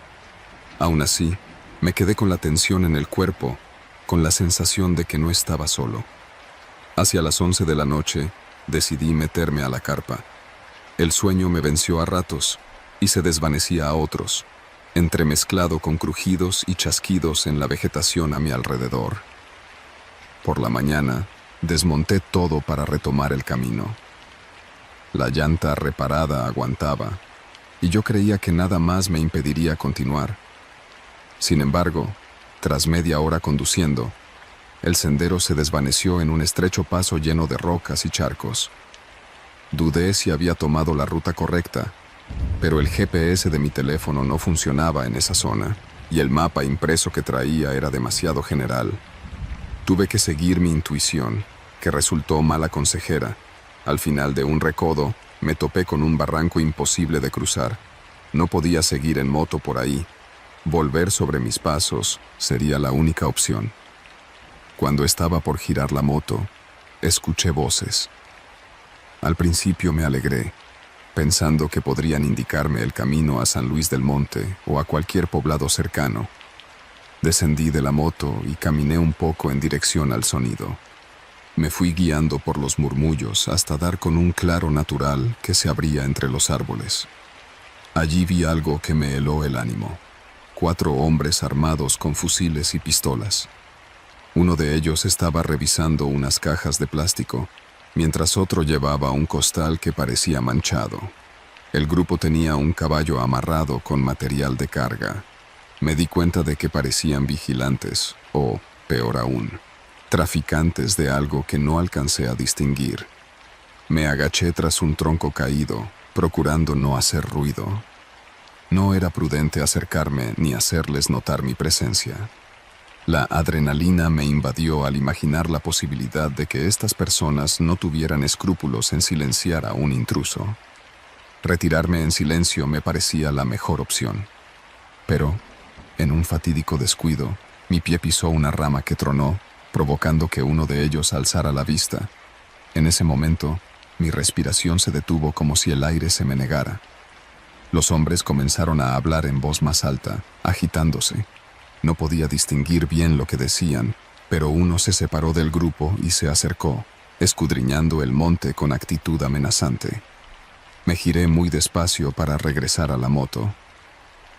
Aún así, me quedé con la tensión en el cuerpo, con la sensación de que no estaba solo. Hacia las 11 de la noche, decidí meterme a la carpa. El sueño me venció a ratos y se desvanecía a otros, entremezclado con crujidos y chasquidos en la vegetación a mi alrededor. Por la mañana, desmonté todo para retomar el camino. La llanta reparada aguantaba, y yo creía que nada más me impediría continuar. Sin embargo, tras media hora conduciendo, el sendero se desvaneció en un estrecho paso lleno de rocas y charcos. Dudé si había tomado la ruta correcta, pero el GPS de mi teléfono no funcionaba en esa zona, y el mapa impreso que traía era demasiado general. Tuve que seguir mi intuición, que resultó mala consejera. Al final de un recodo, me topé con un barranco imposible de cruzar. No podía seguir en moto por ahí. Volver sobre mis pasos sería la única opción. Cuando estaba por girar la moto, escuché voces. Al principio me alegré, pensando que podrían indicarme el camino a San Luis del Monte o a cualquier poblado cercano. Descendí de la moto y caminé un poco en dirección al sonido. Me fui guiando por los murmullos hasta dar con un claro natural que se abría entre los árboles. Allí vi algo que me heló el ánimo. 4 hombres armados con fusiles y pistolas. Uno de ellos estaba revisando unas cajas de plástico, mientras otro llevaba un costal que parecía manchado. El grupo tenía un caballo amarrado con material de carga. Me di cuenta de que parecían vigilantes, o, peor aún, traficantes de algo que no alcancé a distinguir. Me agaché tras un tronco caído, procurando no hacer ruido. No era prudente acercarme ni hacerles notar mi presencia. La adrenalina me invadió al imaginar la posibilidad de que estas personas no tuvieran escrúpulos en silenciar a un intruso. Retirarme en silencio me parecía la mejor opción. Pero, en un fatídico descuido, mi pie pisó una rama que tronó, provocando que uno de ellos alzara la vista. En ese momento, mi respiración se detuvo como si el aire se me negara. Los hombres comenzaron a hablar en voz más alta, agitándose. No podía distinguir bien lo que decían, pero uno se separó del grupo y se acercó, escudriñando el monte con actitud amenazante. Me giré muy despacio para regresar a la moto.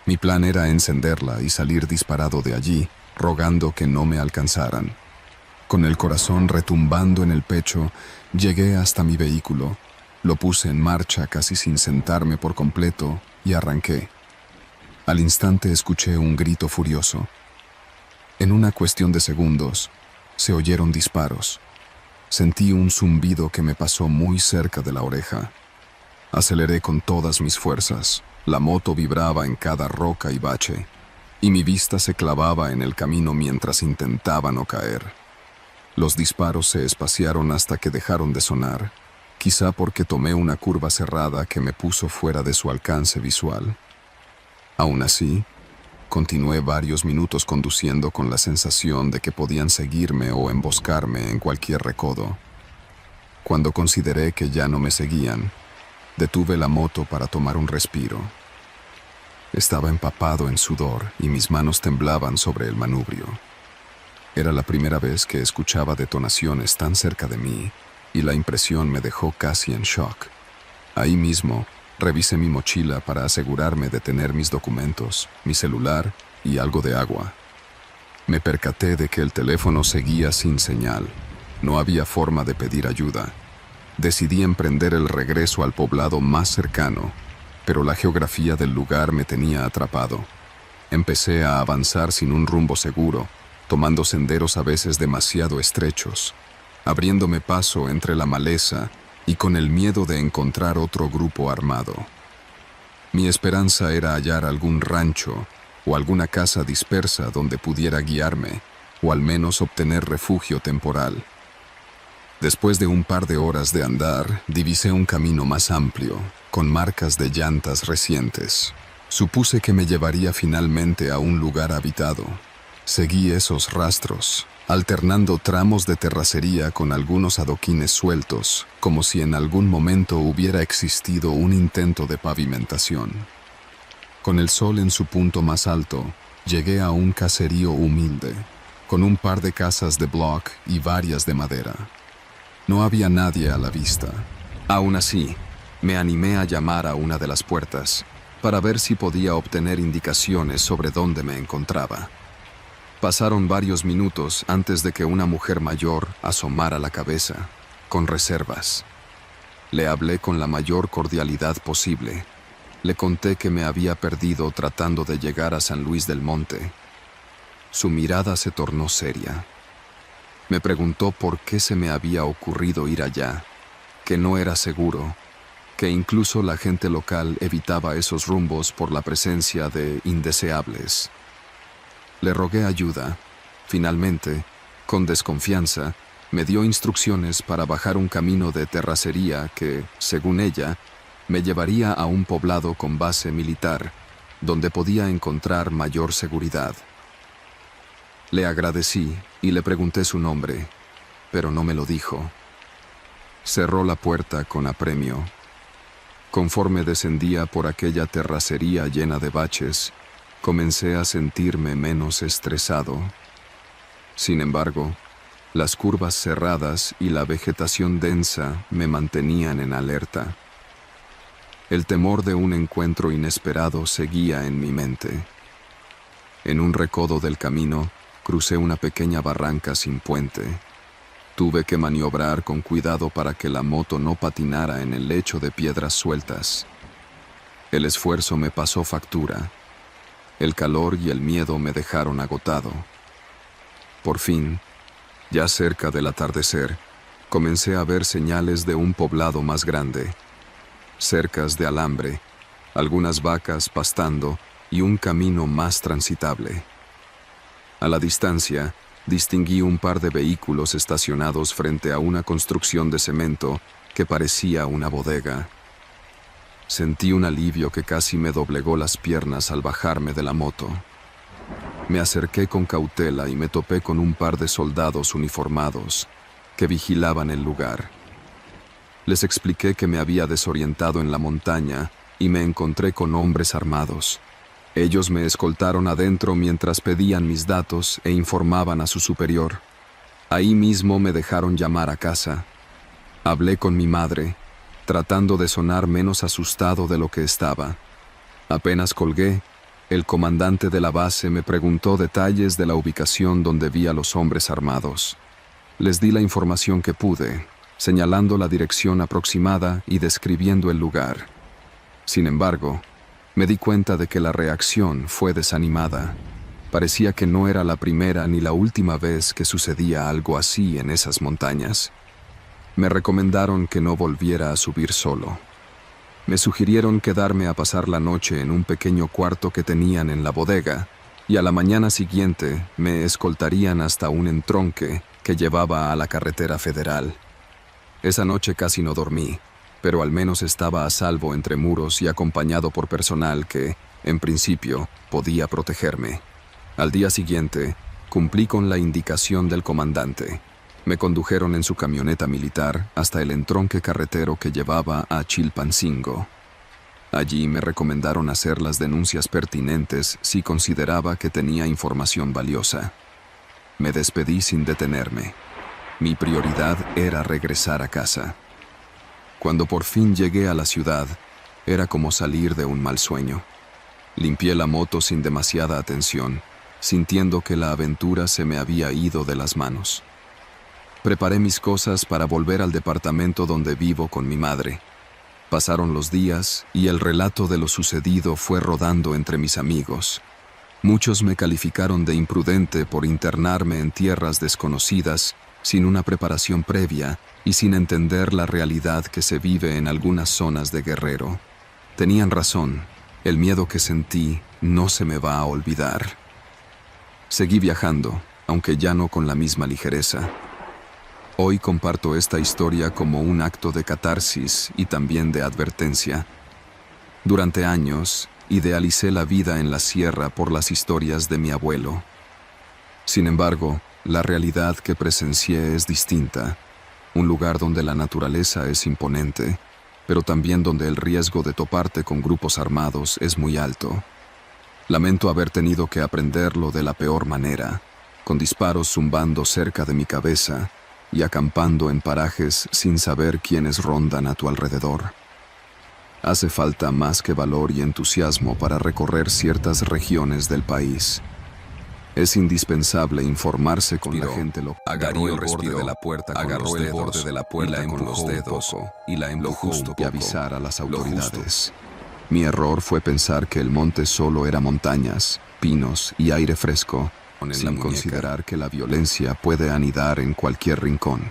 Mi plan era encenderla y salir disparado de allí, rogando que no me alcanzaran. Con el corazón retumbando en el pecho, llegué hasta mi vehículo. Lo puse en marcha casi sin sentarme por completo y arranqué. Al instante escuché un grito furioso. En una cuestión de segundos, se oyeron disparos. Sentí un zumbido que me pasó muy cerca de la oreja. Aceleré con todas mis fuerzas. La moto vibraba en cada roca y bache, y mi vista se clavaba en el camino mientras intentaba no caer. Los disparos se espaciaron hasta que dejaron de sonar, quizá porque tomé una curva cerrada que me puso fuera de su alcance visual. Aún así, continué varios minutos conduciendo con la sensación de que podían seguirme o emboscarme en cualquier recodo. Cuando consideré que ya no me seguían, detuve la moto para tomar un respiro. Estaba empapado en sudor y mis manos temblaban sobre el manubrio. Era la primera vez que escuchaba detonaciones tan cerca de mí y la impresión me dejó casi en shock. Ahí mismo, revisé mi mochila para asegurarme de tener mis documentos, mi celular y algo de agua. Me percaté de que el teléfono seguía sin señal. No había forma de pedir ayuda. Decidí emprender el regreso al poblado más cercano, pero la geografía del lugar me tenía atrapado. Empecé a avanzar sin un rumbo seguro, tomando senderos a veces demasiado estrechos, abriéndome paso entre la maleza y con el miedo de encontrar otro grupo armado. Mi esperanza era hallar algún rancho o alguna casa dispersa donde pudiera guiarme, o al menos obtener refugio temporal. Después de un par de horas de andar, divisé un camino más amplio, con marcas de llantas recientes. Supuse que me llevaría finalmente a un lugar habitado. Seguí esos rastros, alternando tramos de terracería con algunos adoquines sueltos, como si en algún momento hubiera existido un intento de pavimentación. Con el sol en su punto más alto, llegué a un caserío humilde, con un par de casas de block y varias de madera. No había nadie a la vista. Aún así, me animé a llamar a una de las puertas para ver si podía obtener indicaciones sobre dónde me encontraba. Pasaron varios minutos antes de que una mujer mayor asomara la cabeza, con reservas. Le hablé con la mayor cordialidad posible. Le conté que me había perdido tratando de llegar a San Luis del Monte. Su mirada se tornó seria. Me preguntó por qué se me había ocurrido ir allá, que no era seguro, que incluso la gente local evitaba esos rumbos por la presencia de indeseables. Le rogué ayuda. Finalmente, con desconfianza, me dio instrucciones para bajar un camino de terracería que, según ella, me llevaría a un poblado con base militar, donde podía encontrar mayor seguridad. Le agradecí y le pregunté su nombre, pero no me lo dijo. Cerró la puerta con apremio. Conforme descendía por aquella terracería llena de baches, comencé a sentirme menos estresado. Sin embargo, las curvas cerradas y la vegetación densa me mantenían en alerta. El temor de un encuentro inesperado seguía en mi mente. En un recodo del camino, crucé una pequeña barranca sin puente. Tuve que maniobrar con cuidado para que la moto no patinara en el lecho de piedras sueltas. El esfuerzo me pasó factura. El calor y el miedo me dejaron agotado. Por fin, ya cerca del atardecer, comencé a ver señales de un poblado más grande. Cercas de alambre, algunas vacas pastando y un camino más transitable. A la distancia, distinguí un par de vehículos estacionados frente a una construcción de cemento que parecía una bodega. Sentí un alivio que casi me doblegó las piernas al bajarme de la moto. Me acerqué con cautela y me topé con un par de soldados uniformados que vigilaban el lugar. Les expliqué que me había desorientado en la montaña y me encontré con hombres armados. Ellos me escoltaron adentro mientras pedían mis datos e informaban a su superior. Ahí mismo me dejaron llamar a casa. Hablé con mi madre, tratando de sonar menos asustado de lo que estaba. Apenas colgué, el comandante de la base me preguntó detalles de la ubicación donde vi a los hombres armados. Les di la información que pude, señalando la dirección aproximada y describiendo el lugar. Sin embargo, me di cuenta de que la reacción fue desanimada. Parecía que no era la primera ni la última vez que sucedía algo así en esas montañas. Me recomendaron que no volviera a subir solo. Me sugirieron quedarme a pasar la noche en un pequeño cuarto que tenían en la bodega, y a la mañana siguiente me escoltarían hasta un entronque que llevaba a la carretera federal. Esa noche casi no dormí, pero al menos estaba a salvo entre muros y acompañado por personal que, en principio, podía protegerme. Al día siguiente, cumplí con la indicación del comandante. Me condujeron en su camioneta militar hasta el entronque carretero que llevaba a Chilpancingo. Allí me recomendaron hacer las denuncias pertinentes si consideraba que tenía información valiosa. Me despedí sin detenerme. Mi prioridad era regresar a casa. Cuando por fin llegué a la ciudad, era como salir de un mal sueño. Limpié la moto sin demasiada atención, sintiendo que la aventura se me había ido de las manos. Preparé mis cosas para volver al departamento donde vivo con mi madre. Pasaron los días y el relato de lo sucedido fue rodando entre mis amigos. Muchos me calificaron de imprudente por internarme en tierras desconocidas, sin una preparación previa y sin entender la realidad que se vive en algunas zonas de Guerrero. Tenían razón, el miedo que sentí no se me va a olvidar. Seguí viajando, aunque ya no con la misma ligereza. Hoy comparto esta historia como un acto de catarsis y también de advertencia. Durante años, idealicé la vida en la sierra por las historias de mi abuelo. Sin embargo, la realidad que presencié es distinta. Un lugar donde la naturaleza es imponente, pero también donde el riesgo de toparte con grupos armados es muy alto. Lamento haber tenido que aprenderlo de la peor manera, con disparos zumbando cerca de mi cabeza y acampando en parajes sin saber quiénes rondan a tu alrededor. Hace falta más que valor y entusiasmo para recorrer ciertas regiones del país. Es indispensable informarse con la gente local.
Agarró el borde de la puerta con los dedos y la empujó
justo
un
que
poco.
avisar a las autoridades. Mi error fue pensar que el monte solo era montañas, pinos y aire fresco, sin considerar que la violencia puede anidar en cualquier rincón.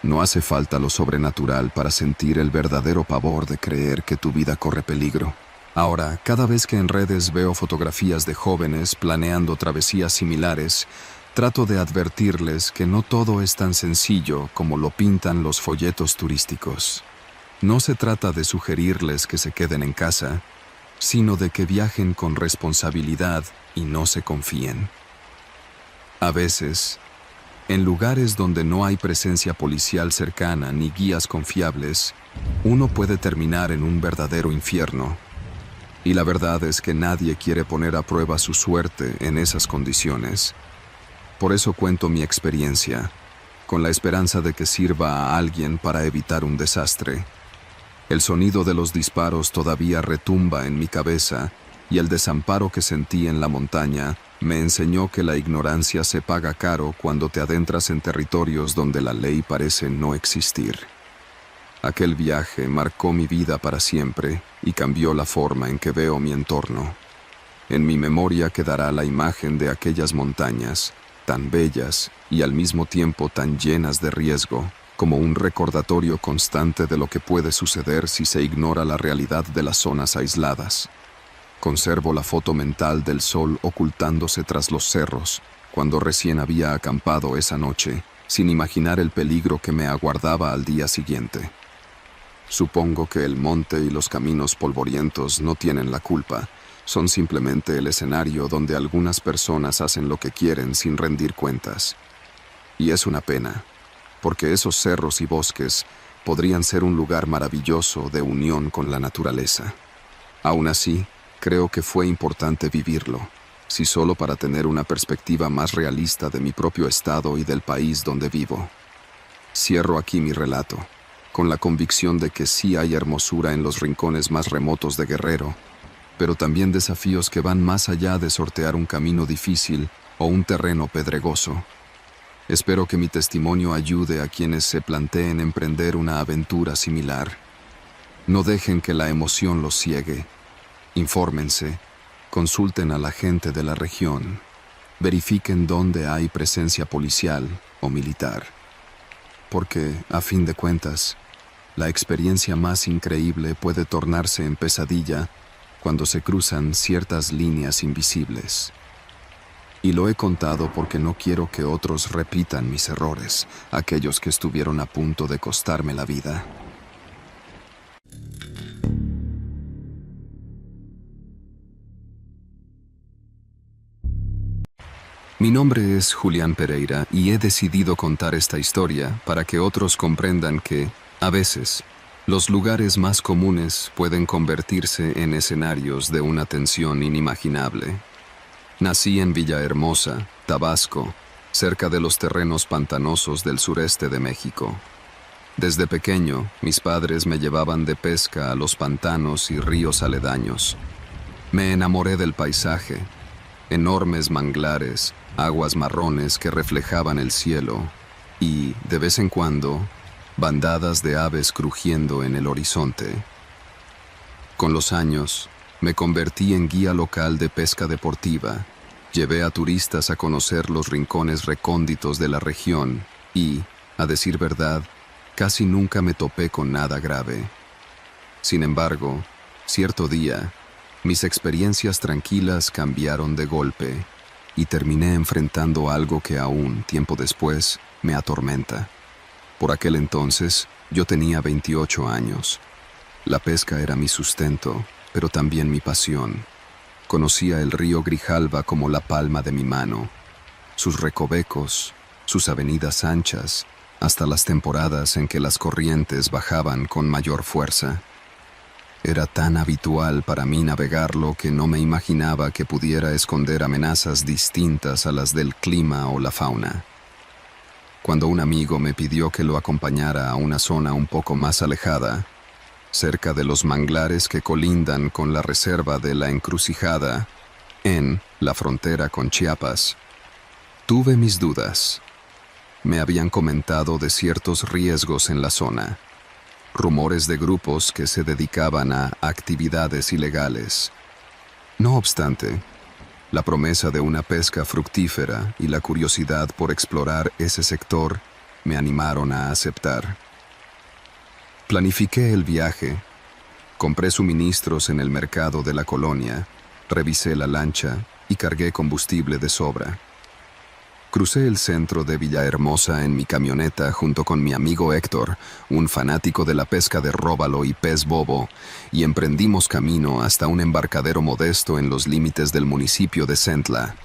No hace falta lo sobrenatural para sentir el verdadero pavor de creer que tu vida corre peligro. Ahora, cada vez que en redes veo fotografías de jóvenes planeando travesías similares, trato de advertirles que no todo es tan sencillo como lo pintan los folletos turísticos. No se trata de sugerirles que se queden en casa, sino de que viajen con responsabilidad y no se confíen. A veces, en lugares donde no hay presencia policial cercana ni guías confiables, uno puede terminar en un verdadero infierno. Y la verdad es que nadie quiere poner a prueba su suerte en esas condiciones. Por eso cuento mi experiencia, con la esperanza de que sirva a alguien para evitar un desastre. El sonido de los disparos todavía retumba en mi cabeza y el desamparo que sentí en la montaña me enseñó que la ignorancia se paga caro cuando te adentras en territorios donde la ley parece no existir. Aquel viaje marcó mi vida para siempre y cambió la forma en que veo mi entorno. En mi memoria quedará la imagen de aquellas montañas, tan bellas y al mismo tiempo tan llenas de riesgo, como un recordatorio constante de lo que puede suceder si se ignora la realidad de las zonas aisladas. Conservo la foto mental del sol ocultándose tras los cerros, cuando recién había acampado esa noche, sin imaginar el peligro que me aguardaba al día siguiente. Supongo que el monte y los caminos polvorientos no tienen la culpa, son simplemente el escenario donde algunas personas hacen lo que quieren sin rendir cuentas. Y es una pena, porque esos cerros y bosques podrían ser un lugar maravilloso de unión con la naturaleza. Aún así, creo que fue importante vivirlo, si solo para tener una perspectiva más realista de mi propio estado y del país donde vivo. Cierro aquí mi relato, con la convicción de que sí hay hermosura en los rincones más remotos de Guerrero, pero también desafíos que van más allá de sortear un camino difícil o un terreno pedregoso. Espero que mi testimonio ayude a quienes se planteen emprender una aventura similar. No dejen que la emoción los ciegue. Infórmense, consulten a la gente de la región, verifiquen dónde hay presencia policial o militar. Porque, a fin de cuentas, la experiencia más increíble puede tornarse en pesadilla cuando se cruzan ciertas líneas invisibles. Y lo he contado porque no quiero que otros repitan mis errores, aquellos que estuvieron a punto de costarme la vida. Mi nombre es Julián Pereira y he decidido contar esta historia para que otros comprendan que, a veces, los lugares más comunes pueden convertirse en escenarios de una tensión inimaginable. Nací en Villahermosa, Tabasco, cerca de los terrenos pantanosos del sureste de México. Desde pequeño, mis padres me llevaban de pesca a los pantanos y ríos aledaños. Me enamoré del paisaje, enormes manglares, aguas marrones que reflejaban el cielo y, de vez en cuando, bandadas de aves crujiendo en el horizonte. Con los años, me convertí en guía local de pesca deportiva, llevé a turistas a conocer los rincones recónditos de la región y, a decir verdad, casi nunca me topé con nada grave. Sin embargo, cierto día, mis experiencias tranquilas cambiaron de golpe y terminé enfrentando algo que aún, tiempo después, me atormenta. Por aquel entonces, yo tenía 28 años. La pesca era mi sustento, pero también mi pasión. Conocía el río Grijalva como la palma de mi mano, sus recovecos, sus avenidas anchas, hasta las temporadas en que las corrientes bajaban con mayor fuerza. Era tan habitual para mí navegarlo que no me imaginaba que pudiera esconder amenazas distintas a las del clima o la fauna. Cuando un amigo me pidió que lo acompañara a una zona un poco más alejada, cerca de los manglares que colindan con la reserva de La Encrucijada, en la frontera con Chiapas, tuve mis dudas. Me habían comentado de ciertos riesgos en la zona, rumores de grupos que se dedicaban a actividades ilegales. No obstante, la promesa de una pesca fructífera y la curiosidad por explorar ese sector me animaron a aceptar. Planifiqué el viaje, compré suministros en el mercado de la colonia, revisé la lancha y cargué combustible de sobra. Crucé el centro de Villahermosa en mi camioneta junto con mi amigo Héctor, un fanático de la pesca de róbalo y pez bobo, y emprendimos camino hasta un embarcadero modesto en los límites del municipio de Centla.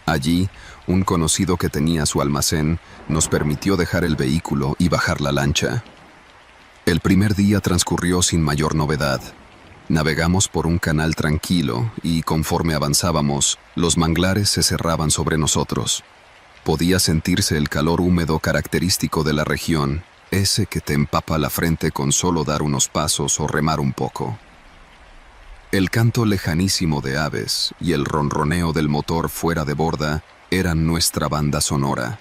Allí, un conocido que tenía su almacén nos permitió dejar el vehículo y bajar la lancha. El primer día transcurrió sin mayor novedad. Navegamos por un canal tranquilo y, conforme avanzábamos, los manglares se cerraban sobre nosotros. Podía sentirse el calor húmedo característico de la región, ese que te empapa la frente con solo dar unos pasos o remar un poco. El canto lejanísimo de aves y el ronroneo del motor fuera de borda eran nuestra banda sonora.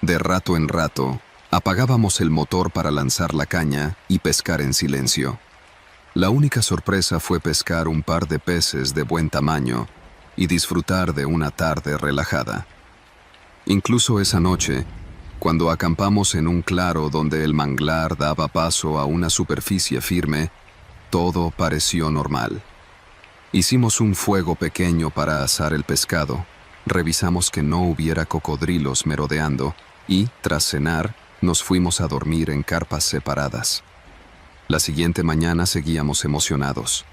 De rato en rato, apagábamos el motor para lanzar la caña y pescar en silencio. La única sorpresa fue pescar un par de peces de buen tamaño y disfrutar de una tarde relajada. Incluso esa noche, cuando acampamos en un claro donde el manglar daba paso a una superficie firme, todo pareció normal. Hicimos un fuego pequeño para asar el pescado, revisamos que no hubiera cocodrilos merodeando y, tras cenar, nos fuimos a dormir en carpas separadas. La siguiente mañana seguíamos emocionados.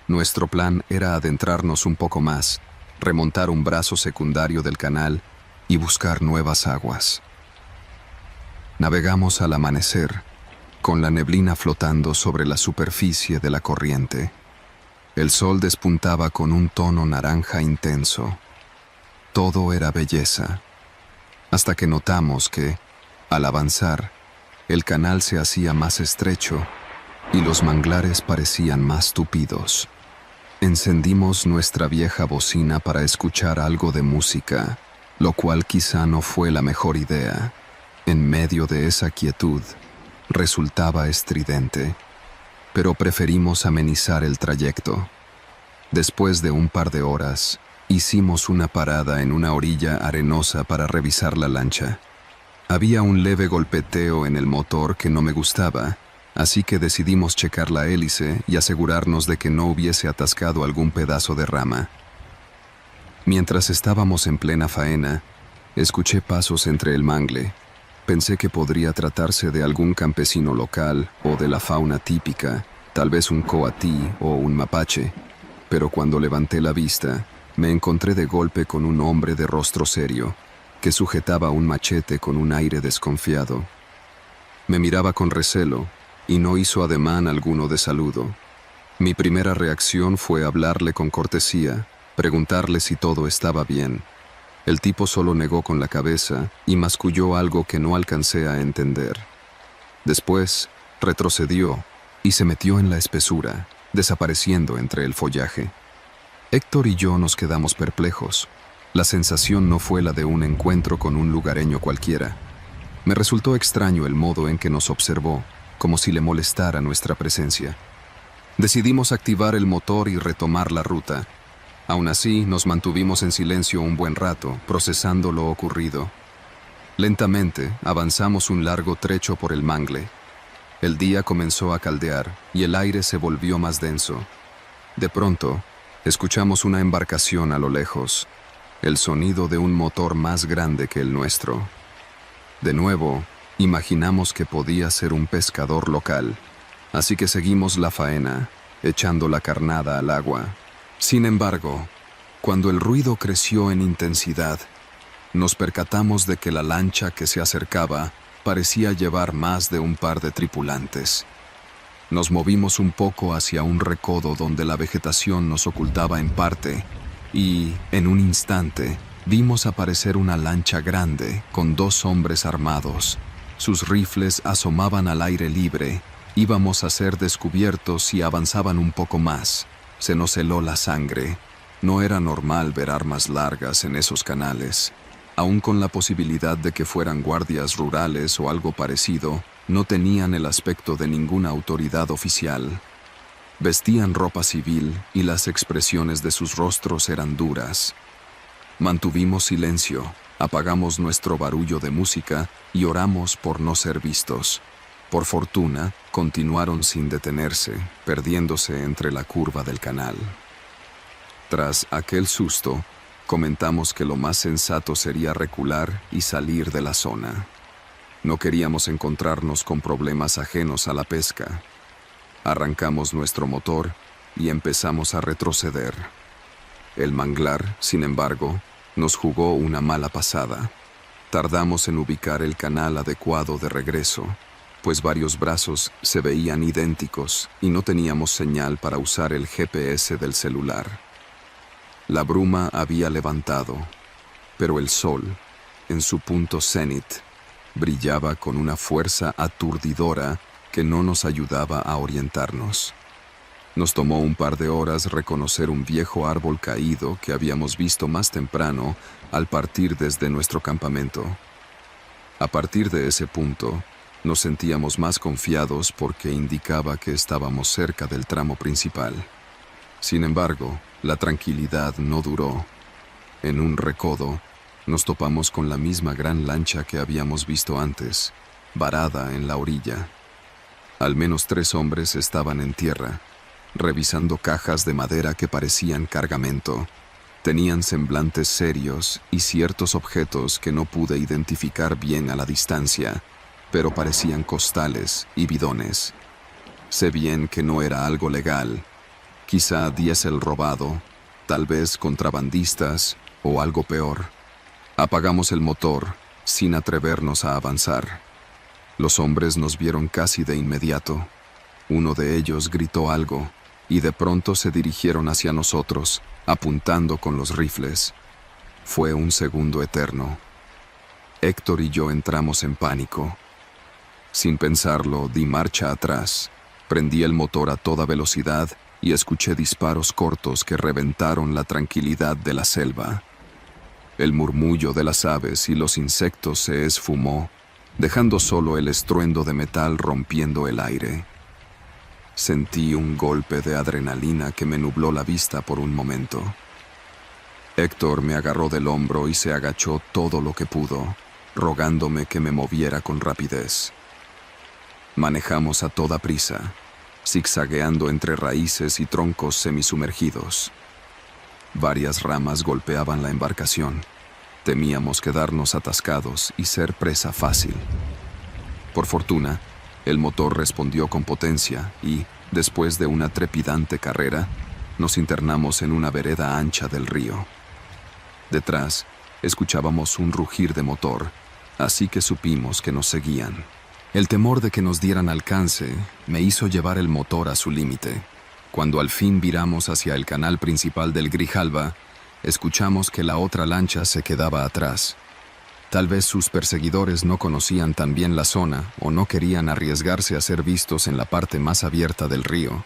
Nuestro plan era adentrarnos un poco más, remontar un brazo secundario del canal y buscar nuevas aguas. Navegamos al amanecer, con la neblina flotando sobre la superficie de la corriente. El sol despuntaba con un tono naranja intenso. Todo era belleza, hasta que notamos que, al avanzar, el canal se hacía más estrecho y los manglares parecían más tupidos. Encendimos nuestra vieja bocina para escuchar algo de música, lo cual quizá no fue la mejor idea. En medio de esa quietud, resultaba estridente, pero preferimos amenizar el trayecto. Después de un par de horas, hicimos una parada en una orilla arenosa para revisar la lancha. Había un leve golpeteo en el motor que no me gustaba, así que decidimos checar la hélice y asegurarnos de que no hubiese atascado algún pedazo de rama. Mientras estábamos en plena faena, escuché pasos entre el mangle. Pensé que podría tratarse de algún campesino local o de la fauna típica, tal vez un coatí o un mapache, pero cuando levanté la vista, me encontré de golpe con un hombre de rostro serio, que sujetaba un machete con un aire desconfiado. Me miraba con recelo y no hizo ademán alguno de saludo. Mi primera reacción fue hablarle con cortesía, preguntarle si todo estaba bien. El tipo solo negó con la cabeza y masculló algo que no alcancé a entender. Después, retrocedió y se metió en la espesura, desapareciendo entre el follaje. Héctor y yo nos quedamos perplejos. La sensación no fue la de un encuentro con un lugareño cualquiera. Me resultó extraño el modo en que nos observó, como si le molestara nuestra presencia. Decidimos activar el motor y retomar la ruta. Aún así, nos mantuvimos en silencio un buen rato, procesando lo ocurrido. Lentamente, avanzamos un largo trecho por el mangle. El día comenzó a caldear y el aire se volvió más denso. De pronto, escuchamos una embarcación a lo lejos, el sonido de un motor más grande que el nuestro. De nuevo, imaginamos que podía ser un pescador local, así que seguimos la faena, echando la carnada al agua. Sin embargo, cuando el ruido creció en intensidad, nos percatamos de que la lancha que se acercaba parecía llevar más de un par de tripulantes. Nos movimos un poco hacia un recodo donde la vegetación nos ocultaba en parte y, en un instante, vimos aparecer una lancha grande con 2 hombres armados. Sus rifles asomaban al aire libre. Íbamos a ser descubiertos si avanzaban un poco más. Se nos heló la sangre. No era normal ver armas largas en esos canales. Aún con la posibilidad de que fueran guardias rurales o algo parecido, no tenían el aspecto de ninguna autoridad oficial. Vestían ropa civil y las expresiones de sus rostros eran duras. Mantuvimos silencio, apagamos nuestro barullo de música y oramos por no ser vistos. Por fortuna, continuaron sin detenerse, perdiéndose entre la curva del canal. Tras aquel susto, comentamos que lo más sensato sería recular y salir de la zona. No queríamos encontrarnos con problemas ajenos a la pesca. Arrancamos nuestro motor y empezamos a retroceder. El manglar, sin embargo, nos jugó una mala pasada. Tardamos en ubicar el canal adecuado de regreso, pues varios brazos se veían idénticos y no teníamos señal para usar el GPS del celular. La bruma había levantado, pero el sol, en su punto cenit, brillaba con una fuerza aturdidora que no nos ayudaba a orientarnos. Nos tomó un par de horas reconocer un viejo árbol caído que habíamos visto más temprano al partir desde nuestro campamento. A partir de ese punto, nos sentíamos más confiados porque indicaba que estábamos cerca del tramo principal. Sin embargo, la tranquilidad no duró. En un recodo, nos topamos con la misma gran lancha que habíamos visto antes, varada en la orilla. Al menos 3 hombres estaban en tierra, revisando cajas de madera que parecían cargamento. Tenían semblantes serios y ciertos objetos que no pude identificar bien a la distancia, pero parecían costales y bidones. Sé bien que no era algo legal, quizá diésel robado, tal vez contrabandistas o algo peor. Apagamos el motor sin atrevernos a avanzar. Los hombres nos vieron casi de inmediato. Uno de ellos gritó algo, y de pronto se dirigieron hacia nosotros, apuntando con los rifles. Fue un segundo eterno. Héctor y yo entramos en pánico. Sin pensarlo, di marcha atrás, prendí el motor a toda velocidad y escuché disparos cortos que reventaron la tranquilidad de la selva. El murmullo de las aves y los insectos se esfumó, dejando solo el estruendo de metal rompiendo el aire. Sentí un golpe de adrenalina que me nubló la vista por un momento. Héctor me agarró del hombro y se agachó todo lo que pudo, rogándome que me moviera con rapidez. Manejamos a toda prisa, zigzagueando entre raíces y troncos semisumergidos. Varias ramas golpeaban la embarcación. Temíamos quedarnos atascados y ser presa fácil. Por fortuna, el motor respondió con potencia y, después de una trepidante carrera, nos internamos en una vereda ancha del río. Detrás, escuchábamos un rugir de motor, así que supimos que nos seguían. El temor de que nos dieran alcance me hizo llevar el motor a su límite. Cuando al fin viramos hacia el canal principal del Grijalba, escuchamos que la otra lancha se quedaba atrás. Tal vez sus perseguidores no conocían tan bien la zona o no querían arriesgarse a ser vistos en la parte más abierta del río.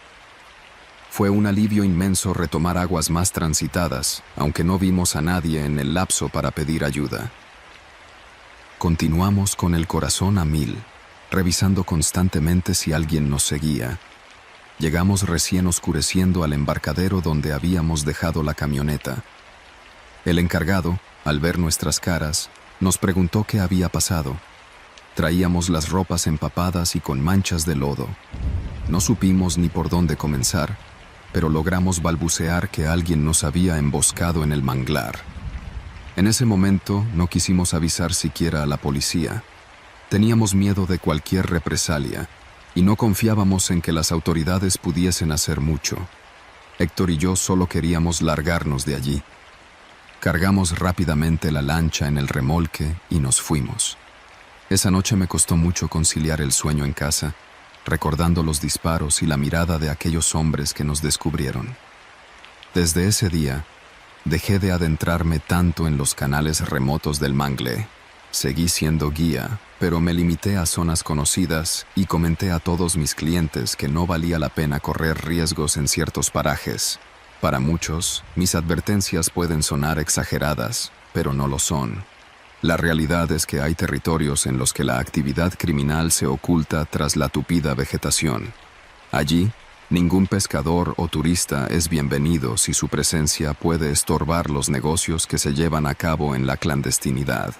Fue un alivio inmenso retomar aguas más transitadas, aunque no vimos a nadie en el lapso para pedir ayuda. Continuamos con el corazón a 1000, revisando constantemente si alguien nos seguía. Llegamos recién oscureciendo al embarcadero donde habíamos dejado la camioneta. El encargado, al ver nuestras caras, nos preguntó qué había pasado. Traíamos las ropas empapadas y con manchas de lodo. No supimos ni por dónde comenzar, pero logramos balbucear que alguien nos había emboscado en el manglar. En ese momento no quisimos avisar siquiera a la policía. Teníamos miedo de cualquier represalia y no confiábamos en que las autoridades pudiesen hacer mucho. Héctor y yo solo queríamos largarnos de allí. Cargamos rápidamente la lancha en el remolque y nos fuimos. Esa noche me costó mucho conciliar el sueño en casa, recordando los disparos y la mirada de aquellos hombres que nos descubrieron. Desde ese día, dejé de adentrarme tanto en los canales remotos del Mangle. Seguí siendo guía, pero me limité a zonas conocidas y comenté a todos mis clientes que no valía la pena correr riesgos en ciertos parajes. Para muchos, mis advertencias pueden sonar exageradas, pero no lo son. La realidad es que hay territorios en los que la actividad criminal se oculta tras la tupida vegetación. Allí, ningún pescador o turista es bienvenido si su presencia puede estorbar los negocios que se llevan a cabo en la clandestinidad.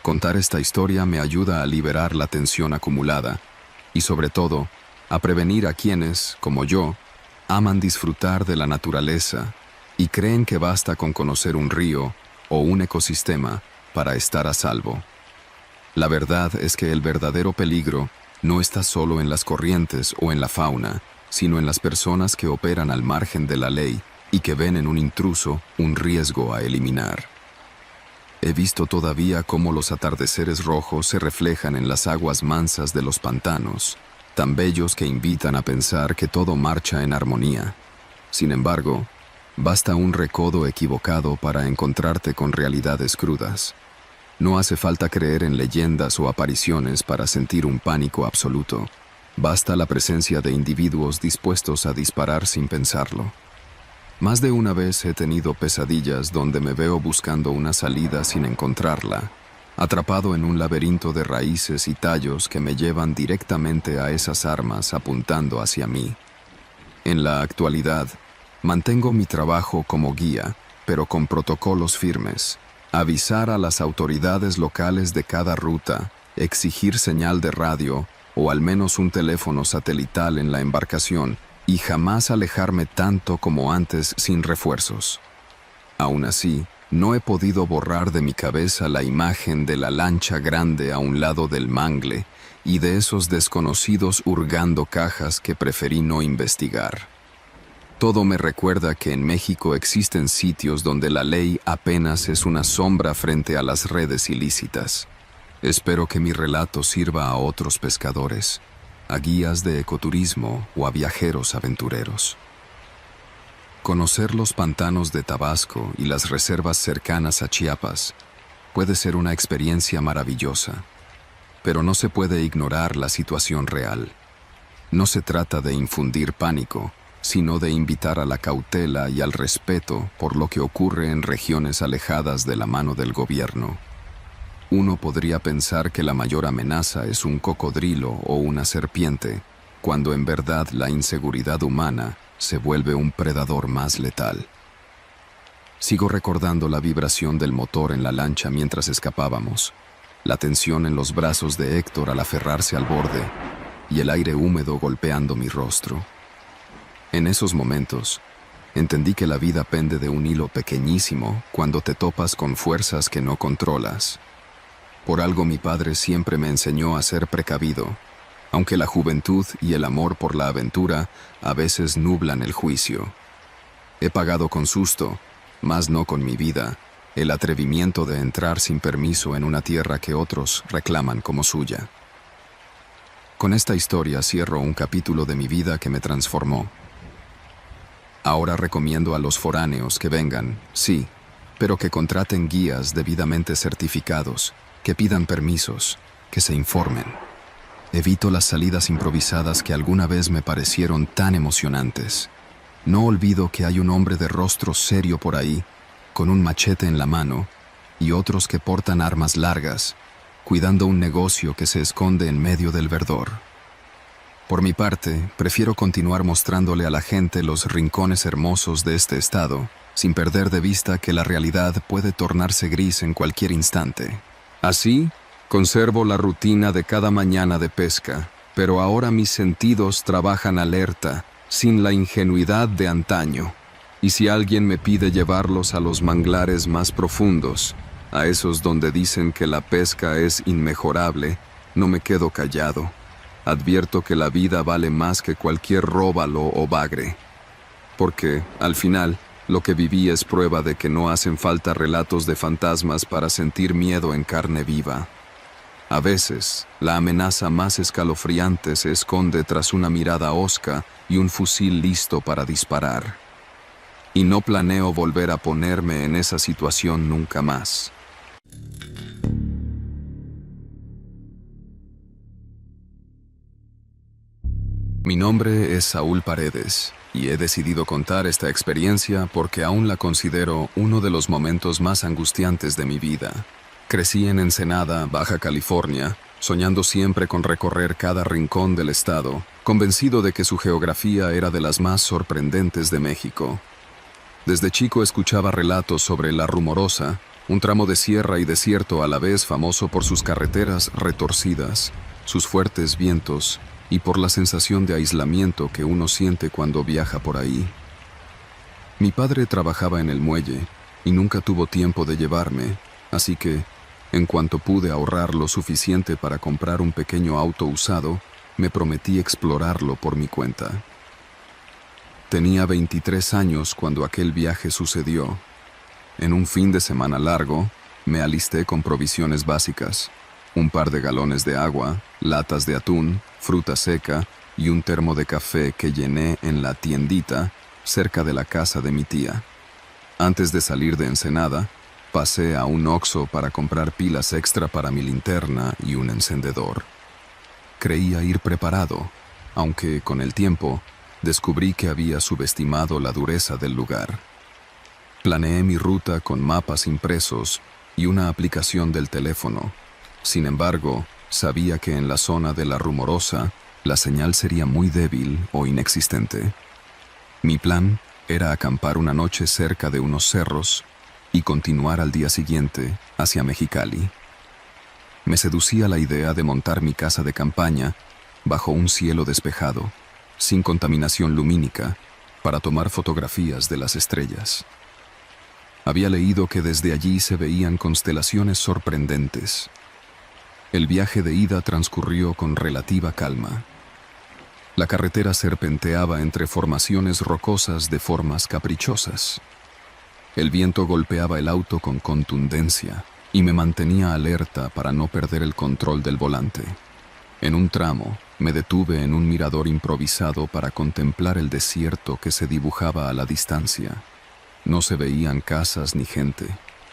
Contar esta historia me ayuda a liberar la tensión acumulada y, sobre todo, a prevenir a quienes, como yo, aman disfrutar de la naturaleza y creen que basta con conocer un río o un ecosistema para estar a salvo. La verdad es que el verdadero peligro no está solo en las corrientes o en la fauna, sino en las personas que operan al margen de la ley y que ven en un intruso un riesgo a eliminar. He visto todavía cómo los atardeceres rojos se reflejan en las aguas mansas de los pantanos, tan bellos que invitan a pensar que todo marcha en armonía. Sin embargo, basta un recodo equivocado para encontrarte con realidades crudas. No hace falta creer en leyendas o apariciones para sentir un pánico absoluto. Basta la presencia de individuos dispuestos a disparar sin pensarlo. Más de una vez he tenido pesadillas donde me veo buscando una salida sin encontrarla, atrapado en un laberinto de raíces y tallos que me llevan directamente a esas armas apuntando hacia mí. En la actualidad, mantengo mi trabajo como guía, pero con protocolos firmes. Avisar a las autoridades locales de cada ruta, exigir señal de radio o al menos un teléfono satelital en la embarcación y jamás alejarme tanto como antes sin refuerzos. Aún así, no he podido borrar de mi cabeza la imagen de la lancha grande a un lado del mangle y de esos desconocidos hurgando cajas que preferí no investigar. Todo me recuerda que en México existen sitios donde la ley apenas es una sombra frente a las redes ilícitas. Espero que mi relato sirva a otros pescadores, a guías de ecoturismo o a viajeros aventureros. Conocer los pantanos de Tabasco y las reservas cercanas a Chiapas puede ser una experiencia maravillosa, pero no se puede ignorar la situación real. No se trata de infundir pánico, sino de invitar a la cautela y al respeto por lo que ocurre en regiones alejadas de la mano del gobierno. Uno podría pensar que la mayor amenaza es un cocodrilo o una serpiente, cuando en verdad la inseguridad humana se vuelve un predador más letal. Sigo recordando la vibración del motor en la lancha mientras escapábamos, la tensión en los brazos de Héctor al aferrarse al borde y el aire húmedo golpeando mi rostro. En esos momentos, entendí que la vida pende de un hilo pequeñísimo cuando te topas con fuerzas que no controlas. Por algo mi padre siempre me enseñó a ser precavido, aunque la juventud y el amor por la aventura a veces nublan el juicio. He pagado con susto, mas no con mi vida, el atrevimiento de entrar sin permiso en una tierra que otros reclaman como suya. Con esta historia cierro un capítulo de mi vida que me transformó. Ahora recomiendo a los foráneos que vengan, sí, pero que contraten guías debidamente certificados, que pidan permisos, que se informen. Evito las salidas improvisadas que alguna vez me parecieron tan emocionantes. No olvido que hay un hombre de rostro serio por ahí, con un machete en la mano, y otros que portan armas largas, cuidando un negocio que se esconde en medio del verdor. Por mi parte, prefiero continuar mostrándole a la gente los rincones hermosos de este estado, sin perder de vista que la realidad puede tornarse gris en cualquier instante. Así, conservo la rutina de cada mañana de pesca, pero ahora mis sentidos trabajan alerta, sin la ingenuidad de antaño. Y si alguien me pide llevarlos a los manglares más profundos, a esos donde dicen que la pesca es inmejorable, no me quedo callado. Advierto que la vida vale más que cualquier róbalo o bagre. Porque, al final, lo que viví es prueba de que no hacen falta relatos de fantasmas para sentir miedo en carne viva. A veces, la amenaza más escalofriante se esconde tras una mirada hosca y un fusil listo para disparar. Y no planeo volver a ponerme en esa situación nunca más. Mi nombre es Saúl Paredes, y he decidido contar esta experiencia porque aún la considero uno de los momentos más angustiantes de mi vida. Crecí en Ensenada, Baja California, soñando siempre con recorrer cada rincón del estado, convencido de que su geografía era de las más sorprendentes de México. Desde chico escuchaba relatos sobre La Rumorosa, un tramo de sierra y desierto a la vez famoso por sus carreteras retorcidas, sus fuertes vientos y por la sensación de aislamiento que uno siente cuando viaja por ahí. Mi padre trabajaba en el muelle y nunca tuvo tiempo de llevarme, así que, en cuanto pude ahorrar lo suficiente para comprar un pequeño auto usado, me prometí explorarlo por mi cuenta. Tenía 23 años cuando aquel viaje sucedió. En un fin de semana largo, me alisté con provisiones básicas, un par de galones de agua, latas de atún, fruta seca y un termo de café que llené en la tiendita cerca de la casa de mi tía. Antes de salir de Ensenada, pasé a un Oxxo para comprar pilas extra para mi linterna y un encendedor. Creía ir preparado, aunque con el tiempo descubrí que había subestimado la dureza del lugar. Planeé mi ruta con mapas impresos y una aplicación del teléfono. Sin embargo, sabía que en la zona de La Rumorosa la señal sería muy débil o inexistente. Mi plan era acampar una noche cerca de unos cerros y continuar al día siguiente hacia Mexicali. Me seducía la idea de montar mi casa de campaña bajo un cielo despejado, sin contaminación lumínica, para tomar fotografías de las estrellas. Había leído que desde allí se veían constelaciones sorprendentes. El viaje de ida transcurrió con relativa calma. La carretera serpenteaba entre formaciones rocosas de formas caprichosas. El viento golpeaba el auto con contundencia, y me mantenía alerta para no perder el control del volante. En un tramo, me detuve en un mirador improvisado para contemplar el desierto que se dibujaba a la distancia. No se veían casas ni gente,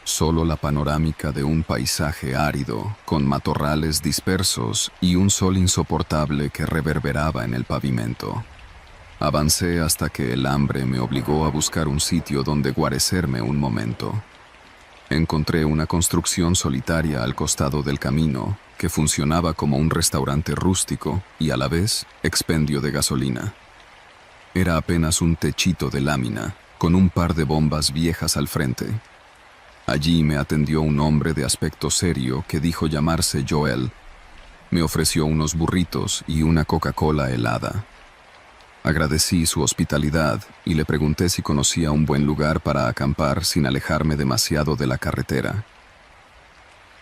solo la panorámica de un paisaje árido, con matorrales dispersos y un sol insoportable que reverberaba en el pavimento. Avancé hasta que el hambre me obligó a buscar un sitio donde guarecerme un momento. Encontré una construcción solitaria al costado del camino que funcionaba como un restaurante rústico y a la vez expendio de gasolina. Era apenas un techito de lámina, con un par de bombas viejas al frente. Allí me atendió un hombre de aspecto serio que dijo llamarse Joel. Me ofreció unos burritos y una Coca-Cola helada. Agradecí su hospitalidad y le pregunté si conocía un buen lugar para acampar sin alejarme demasiado de la carretera.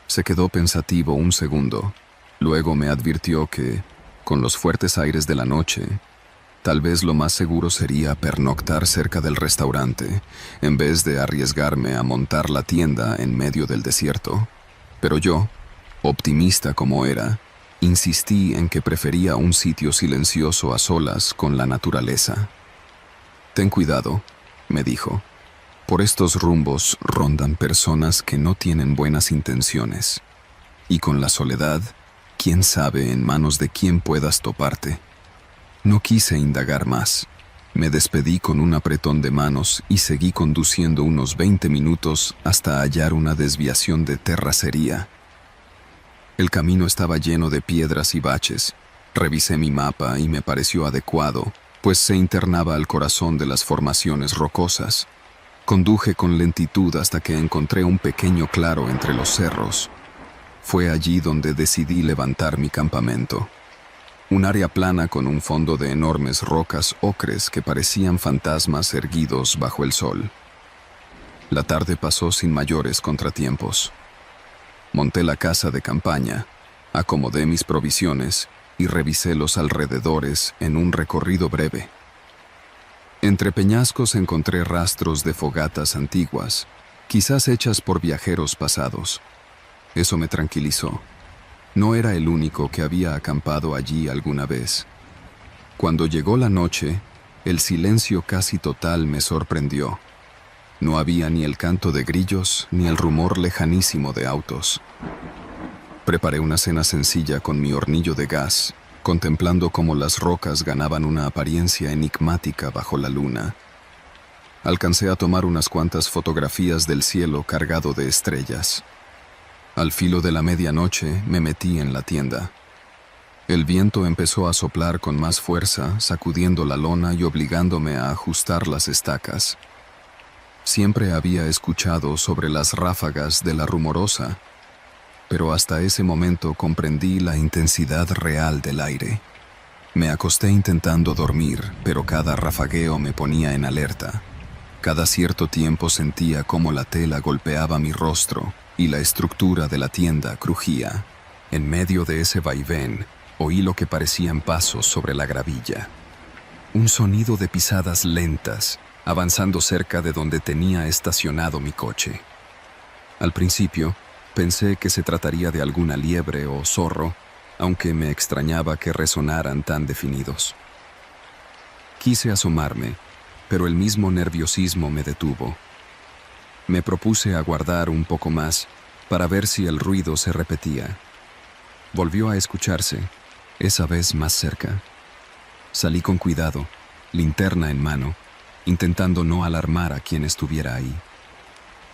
Se quedó pensativo un segundo. Luego me advirtió que, con los fuertes aires de la noche, tal vez lo más seguro sería pernoctar cerca del restaurante, en vez de arriesgarme a montar la tienda en medio del desierto. Pero yo, optimista como era, insistí en que prefería un sitio silencioso a solas con la naturaleza. «Ten cuidado», me dijo. «Por estos rumbos rondan personas que no tienen buenas intenciones. Y con la soledad, quién sabe en manos de quién puedas toparte». No quise indagar más. Me despedí con un apretón de manos y seguí conduciendo unos 20 minutos hasta hallar una desviación de terracería. El camino estaba lleno de piedras y baches. Revisé mi mapa y me pareció adecuado, pues se internaba al corazón de las formaciones rocosas. Conduje con lentitud hasta que encontré un pequeño claro entre los cerros. Fue allí donde decidí levantar mi campamento. Un área plana con un fondo de enormes rocas ocres que parecían fantasmas erguidos bajo el sol. La tarde pasó sin mayores contratiempos. Monté la casa de campaña, acomodé mis provisiones y revisé los alrededores en un recorrido breve. Entre peñascos encontré rastros de fogatas antiguas, quizás hechas por viajeros pasados. Eso me tranquilizó. No era el único que había acampado allí alguna vez. Cuando llegó la noche, el silencio casi total me sorprendió. No había ni el canto de grillos ni el rumor lejanísimo de autos. Preparé una cena sencilla con mi hornillo de gas, contemplando cómo las rocas ganaban una apariencia enigmática bajo la luna. Alcancé a tomar unas cuantas fotografías del cielo cargado de estrellas. Al filo de la medianoche me metí en la tienda. El viento empezó a soplar con más fuerza, sacudiendo la lona y obligándome a ajustar las estacas. Siempre había escuchado sobre las ráfagas de la Rumorosa, pero hasta ese momento comprendí la intensidad real del aire. Me acosté intentando dormir, pero cada rafagueo me ponía en alerta. Cada cierto tiempo sentía cómo la tela golpeaba mi rostro y la estructura de la tienda crujía. En medio de ese vaivén, oí lo que parecían pasos sobre la gravilla. Un sonido de pisadas lentas, avanzando cerca de donde tenía estacionado mi coche. Al principio, pensé que se trataría de alguna liebre o zorro, aunque me extrañaba que resonaran tan definidos. Quise asomarme, pero el mismo nerviosismo me detuvo. Me propuse aguardar un poco más para ver si el ruido se repetía. Volvió a escucharse, esa vez más cerca. Salí con cuidado, linterna en mano, intentando no alarmar a quien estuviera ahí.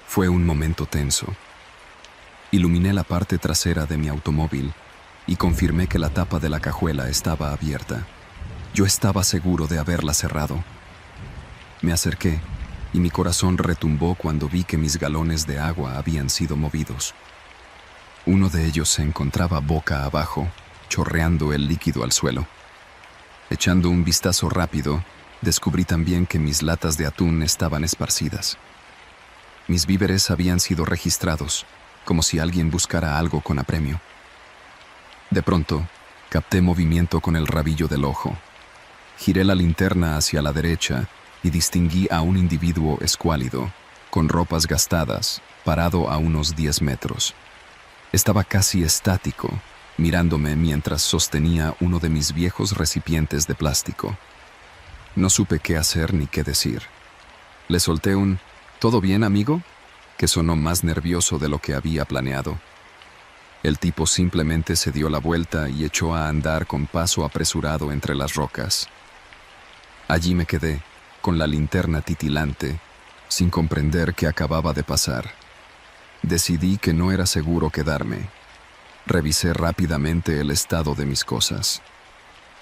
Fue un momento tenso. Iluminé la parte trasera de mi automóvil y confirmé que la tapa de la cajuela estaba abierta. Yo estaba seguro de haberla cerrado. Me acerqué y mi corazón retumbó cuando vi que mis galones de agua habían sido movidos. Uno de ellos se encontraba boca abajo, chorreando el líquido al suelo. Echando un vistazo rápido, descubrí también que mis latas de atún estaban esparcidas. Mis víveres habían sido registrados, como si alguien buscara algo con apremio. De pronto, capté movimiento con el rabillo del ojo. Giré la linterna hacia la derecha y distinguí a un individuo escuálido, con ropas gastadas, parado a unos 10 metros. Estaba casi estático, mirándome mientras sostenía uno de mis viejos recipientes de plástico. No supe qué hacer ni qué decir. Le solté un «¿Todo bien, amigo?», que sonó más nervioso de lo que había planeado. El tipo simplemente se dio la vuelta y echó a andar con paso apresurado entre las rocas. Allí me quedé, con la linterna titilante, sin comprender qué acababa de pasar. Decidí que no era seguro quedarme. Revisé rápidamente el estado de mis cosas.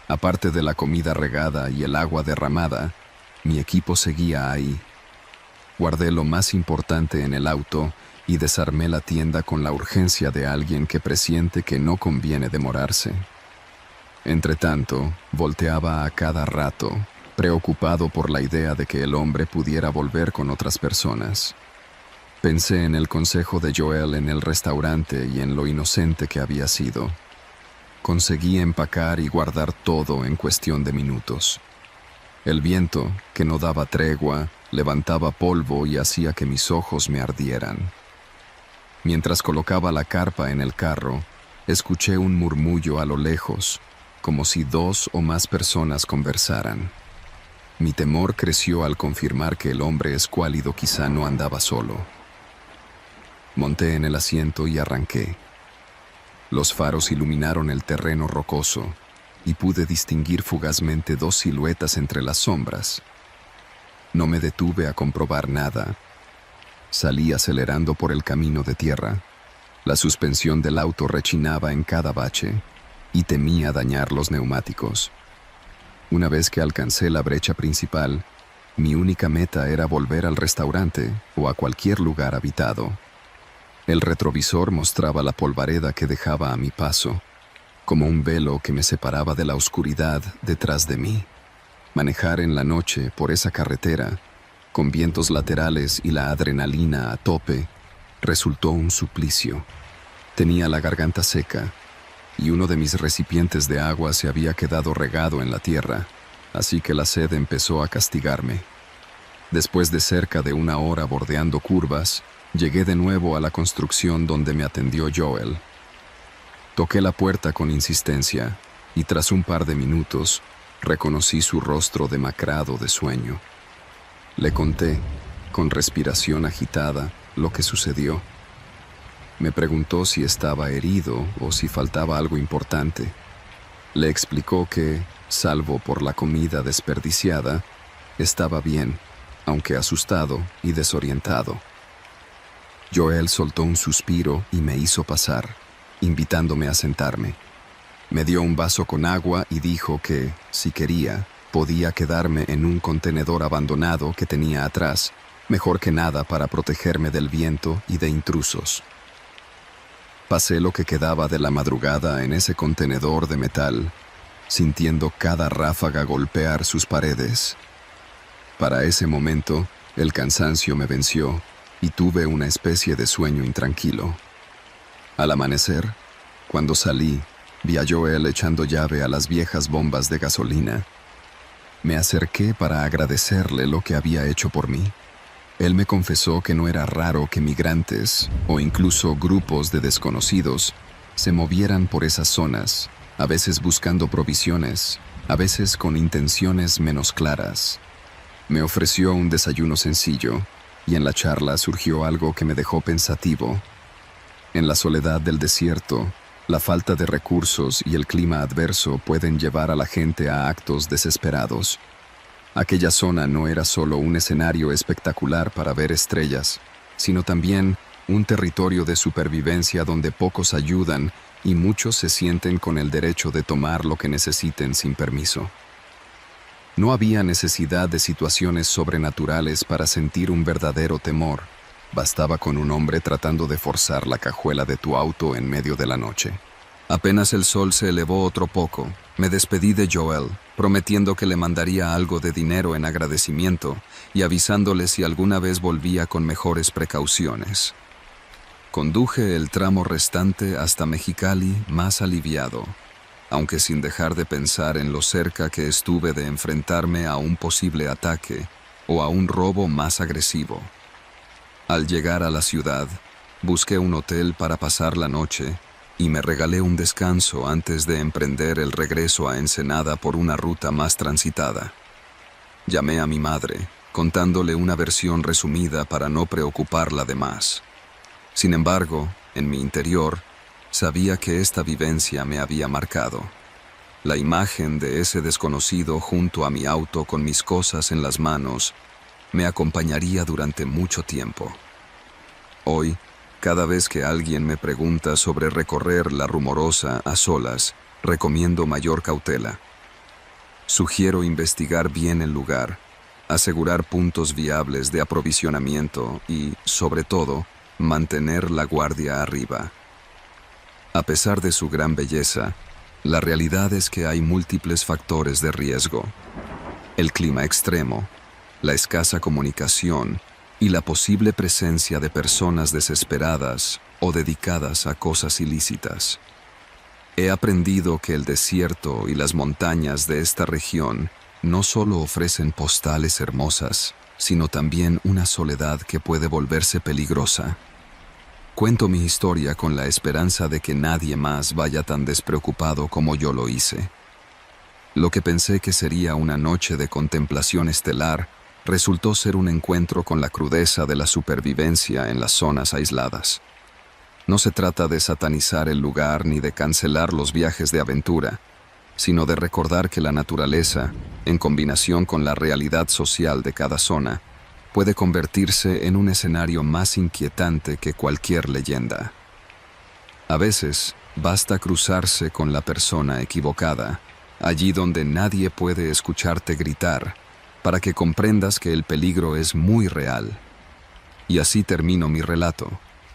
Aparte de la comida regada y el agua derramada, mi equipo seguía ahí. Guardé lo más importante en el auto y desarmé la tienda con la urgencia de alguien que presiente que no conviene demorarse. Entretanto, volteaba a cada rato, preocupado por la idea de que el hombre pudiera volver con otras personas. Pensé en el consejo de Joel en el restaurante y en lo inocente que había sido. Conseguí empacar y guardar todo en cuestión de minutos. El viento, que no daba tregua, levantaba polvo y hacía que mis ojos me ardieran. Mientras colocaba la carpa en el carro, escuché un murmullo a lo lejos, como si 2 o más personas conversaran. Mi temor creció al confirmar que el hombre escuálido quizá no andaba solo. Monté en el asiento y arranqué. Los faros iluminaron el terreno rocoso y pude distinguir fugazmente 2 siluetas entre las sombras. No me detuve a comprobar nada. Salí acelerando por el camino de tierra. La suspensión del auto rechinaba en cada bache y temía dañar los neumáticos. Una vez que alcancé la brecha principal, mi única meta era volver al restaurante o a cualquier lugar habitado. El retrovisor mostraba la polvareda que dejaba a mi paso, como un velo que me separaba de la oscuridad detrás de mí. Manejar en la noche por esa carretera, con vientos laterales y la adrenalina a tope, resultó un suplicio. Tenía la garganta seca, y uno de mis recipientes de agua se había quedado regado en la tierra, así que la sed empezó a castigarme. Después de cerca de 1 hora bordeando curvas, llegué de nuevo a la construcción donde me atendió Joel. Toqué la puerta con insistencia, y tras un par de minutos, reconocí su rostro demacrado de sueño. Le conté, con respiración agitada, lo que sucedió. Me preguntó si estaba herido o si faltaba algo importante. Le explicó que, salvo por la comida desperdiciada, estaba bien, aunque asustado y desorientado. Joel soltó un suspiro y me hizo pasar, invitándome a sentarme. Me dio un vaso con agua y dijo que, si quería, podía quedarme en un contenedor abandonado que tenía atrás, mejor que nada para protegerme del viento y de intrusos. Pasé lo que quedaba de la madrugada en ese contenedor de metal, sintiendo cada ráfaga golpear sus paredes. Para ese momento, el cansancio me venció y tuve una especie de sueño intranquilo. Al amanecer, cuando salí, vi a Joel echando llave a las viejas bombas de gasolina. Me acerqué para agradecerle lo que había hecho por mí. Él me confesó que no era raro que migrantes, o incluso grupos de desconocidos, se movieran por esas zonas, a veces buscando provisiones, a veces con intenciones menos claras. Me ofreció un desayuno sencillo, y en la charla surgió algo que me dejó pensativo. En la soledad del desierto, la falta de recursos y el clima adverso pueden llevar a la gente a actos desesperados. Aquella zona no era solo un escenario espectacular para ver estrellas, sino también un territorio de supervivencia donde pocos ayudan y muchos se sienten con el derecho de tomar lo que necesiten sin permiso. No había necesidad de situaciones sobrenaturales para sentir un verdadero temor. Bastaba con un hombre tratando de forzar la cajuela de tu auto en medio de la noche. Apenas el sol se elevó otro poco, me despedí de Joel, prometiendo que le mandaría algo de dinero en agradecimiento y avisándole si alguna vez volvía con mejores precauciones. Conduje el tramo restante hasta Mexicali más aliviado, aunque sin dejar de pensar en lo cerca que estuve de enfrentarme a un posible ataque o a un robo más agresivo. Al llegar a la ciudad, busqué un hotel para pasar la noche y me regalé un descanso antes de emprender el regreso a Ensenada por una ruta más transitada. Llamé a mi madre, contándole una versión resumida para no preocuparla de más. Sin embargo, en mi interior, sabía que esta vivencia me había marcado. La imagen de ese desconocido junto a mi auto con mis cosas en las manos me acompañaría durante mucho tiempo. Hoy, cada vez que alguien me pregunta sobre recorrer la Rumorosa a solas, recomiendo mayor cautela. Sugiero investigar bien el lugar, asegurar puntos viables de aprovisionamiento y, sobre todo, mantener la guardia arriba. A pesar de su gran belleza, la realidad es que hay múltiples factores de riesgo. El clima extremo, la escasa comunicación y la posible presencia de personas desesperadas o dedicadas a cosas ilícitas. He aprendido que el desierto y las montañas de esta región no solo ofrecen postales hermosas, sino también una soledad que puede volverse peligrosa. Cuento mi historia con la esperanza de que nadie más vaya tan despreocupado como yo lo hice. Lo que pensé que sería una noche de contemplación estelar resultó ser un encuentro con la crudeza de la supervivencia en las zonas aisladas. No se trata de satanizar el lugar ni de cancelar los viajes de aventura, sino de recordar que la naturaleza, en combinación con la realidad social de cada zona, puede convertirse en un escenario más inquietante que cualquier leyenda. A veces, basta cruzarse con la persona equivocada, allí donde nadie puede escucharte gritar, para que comprendas que el peligro es muy real. Y así termino mi relato,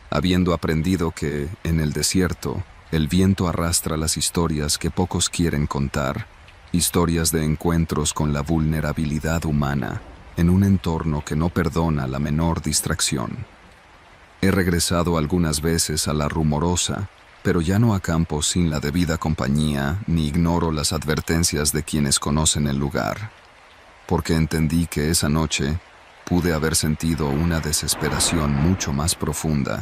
habiendo aprendido que, en el desierto, el viento arrastra las historias que pocos quieren contar, historias de encuentros con la vulnerabilidad humana, en un entorno que no perdona la menor distracción. He regresado algunas veces a la Rumorosa, pero ya no acampo sin la debida compañía ni ignoro las advertencias de quienes conocen el lugar, porque entendí que esa noche pude haber sentido una desesperación mucho más profunda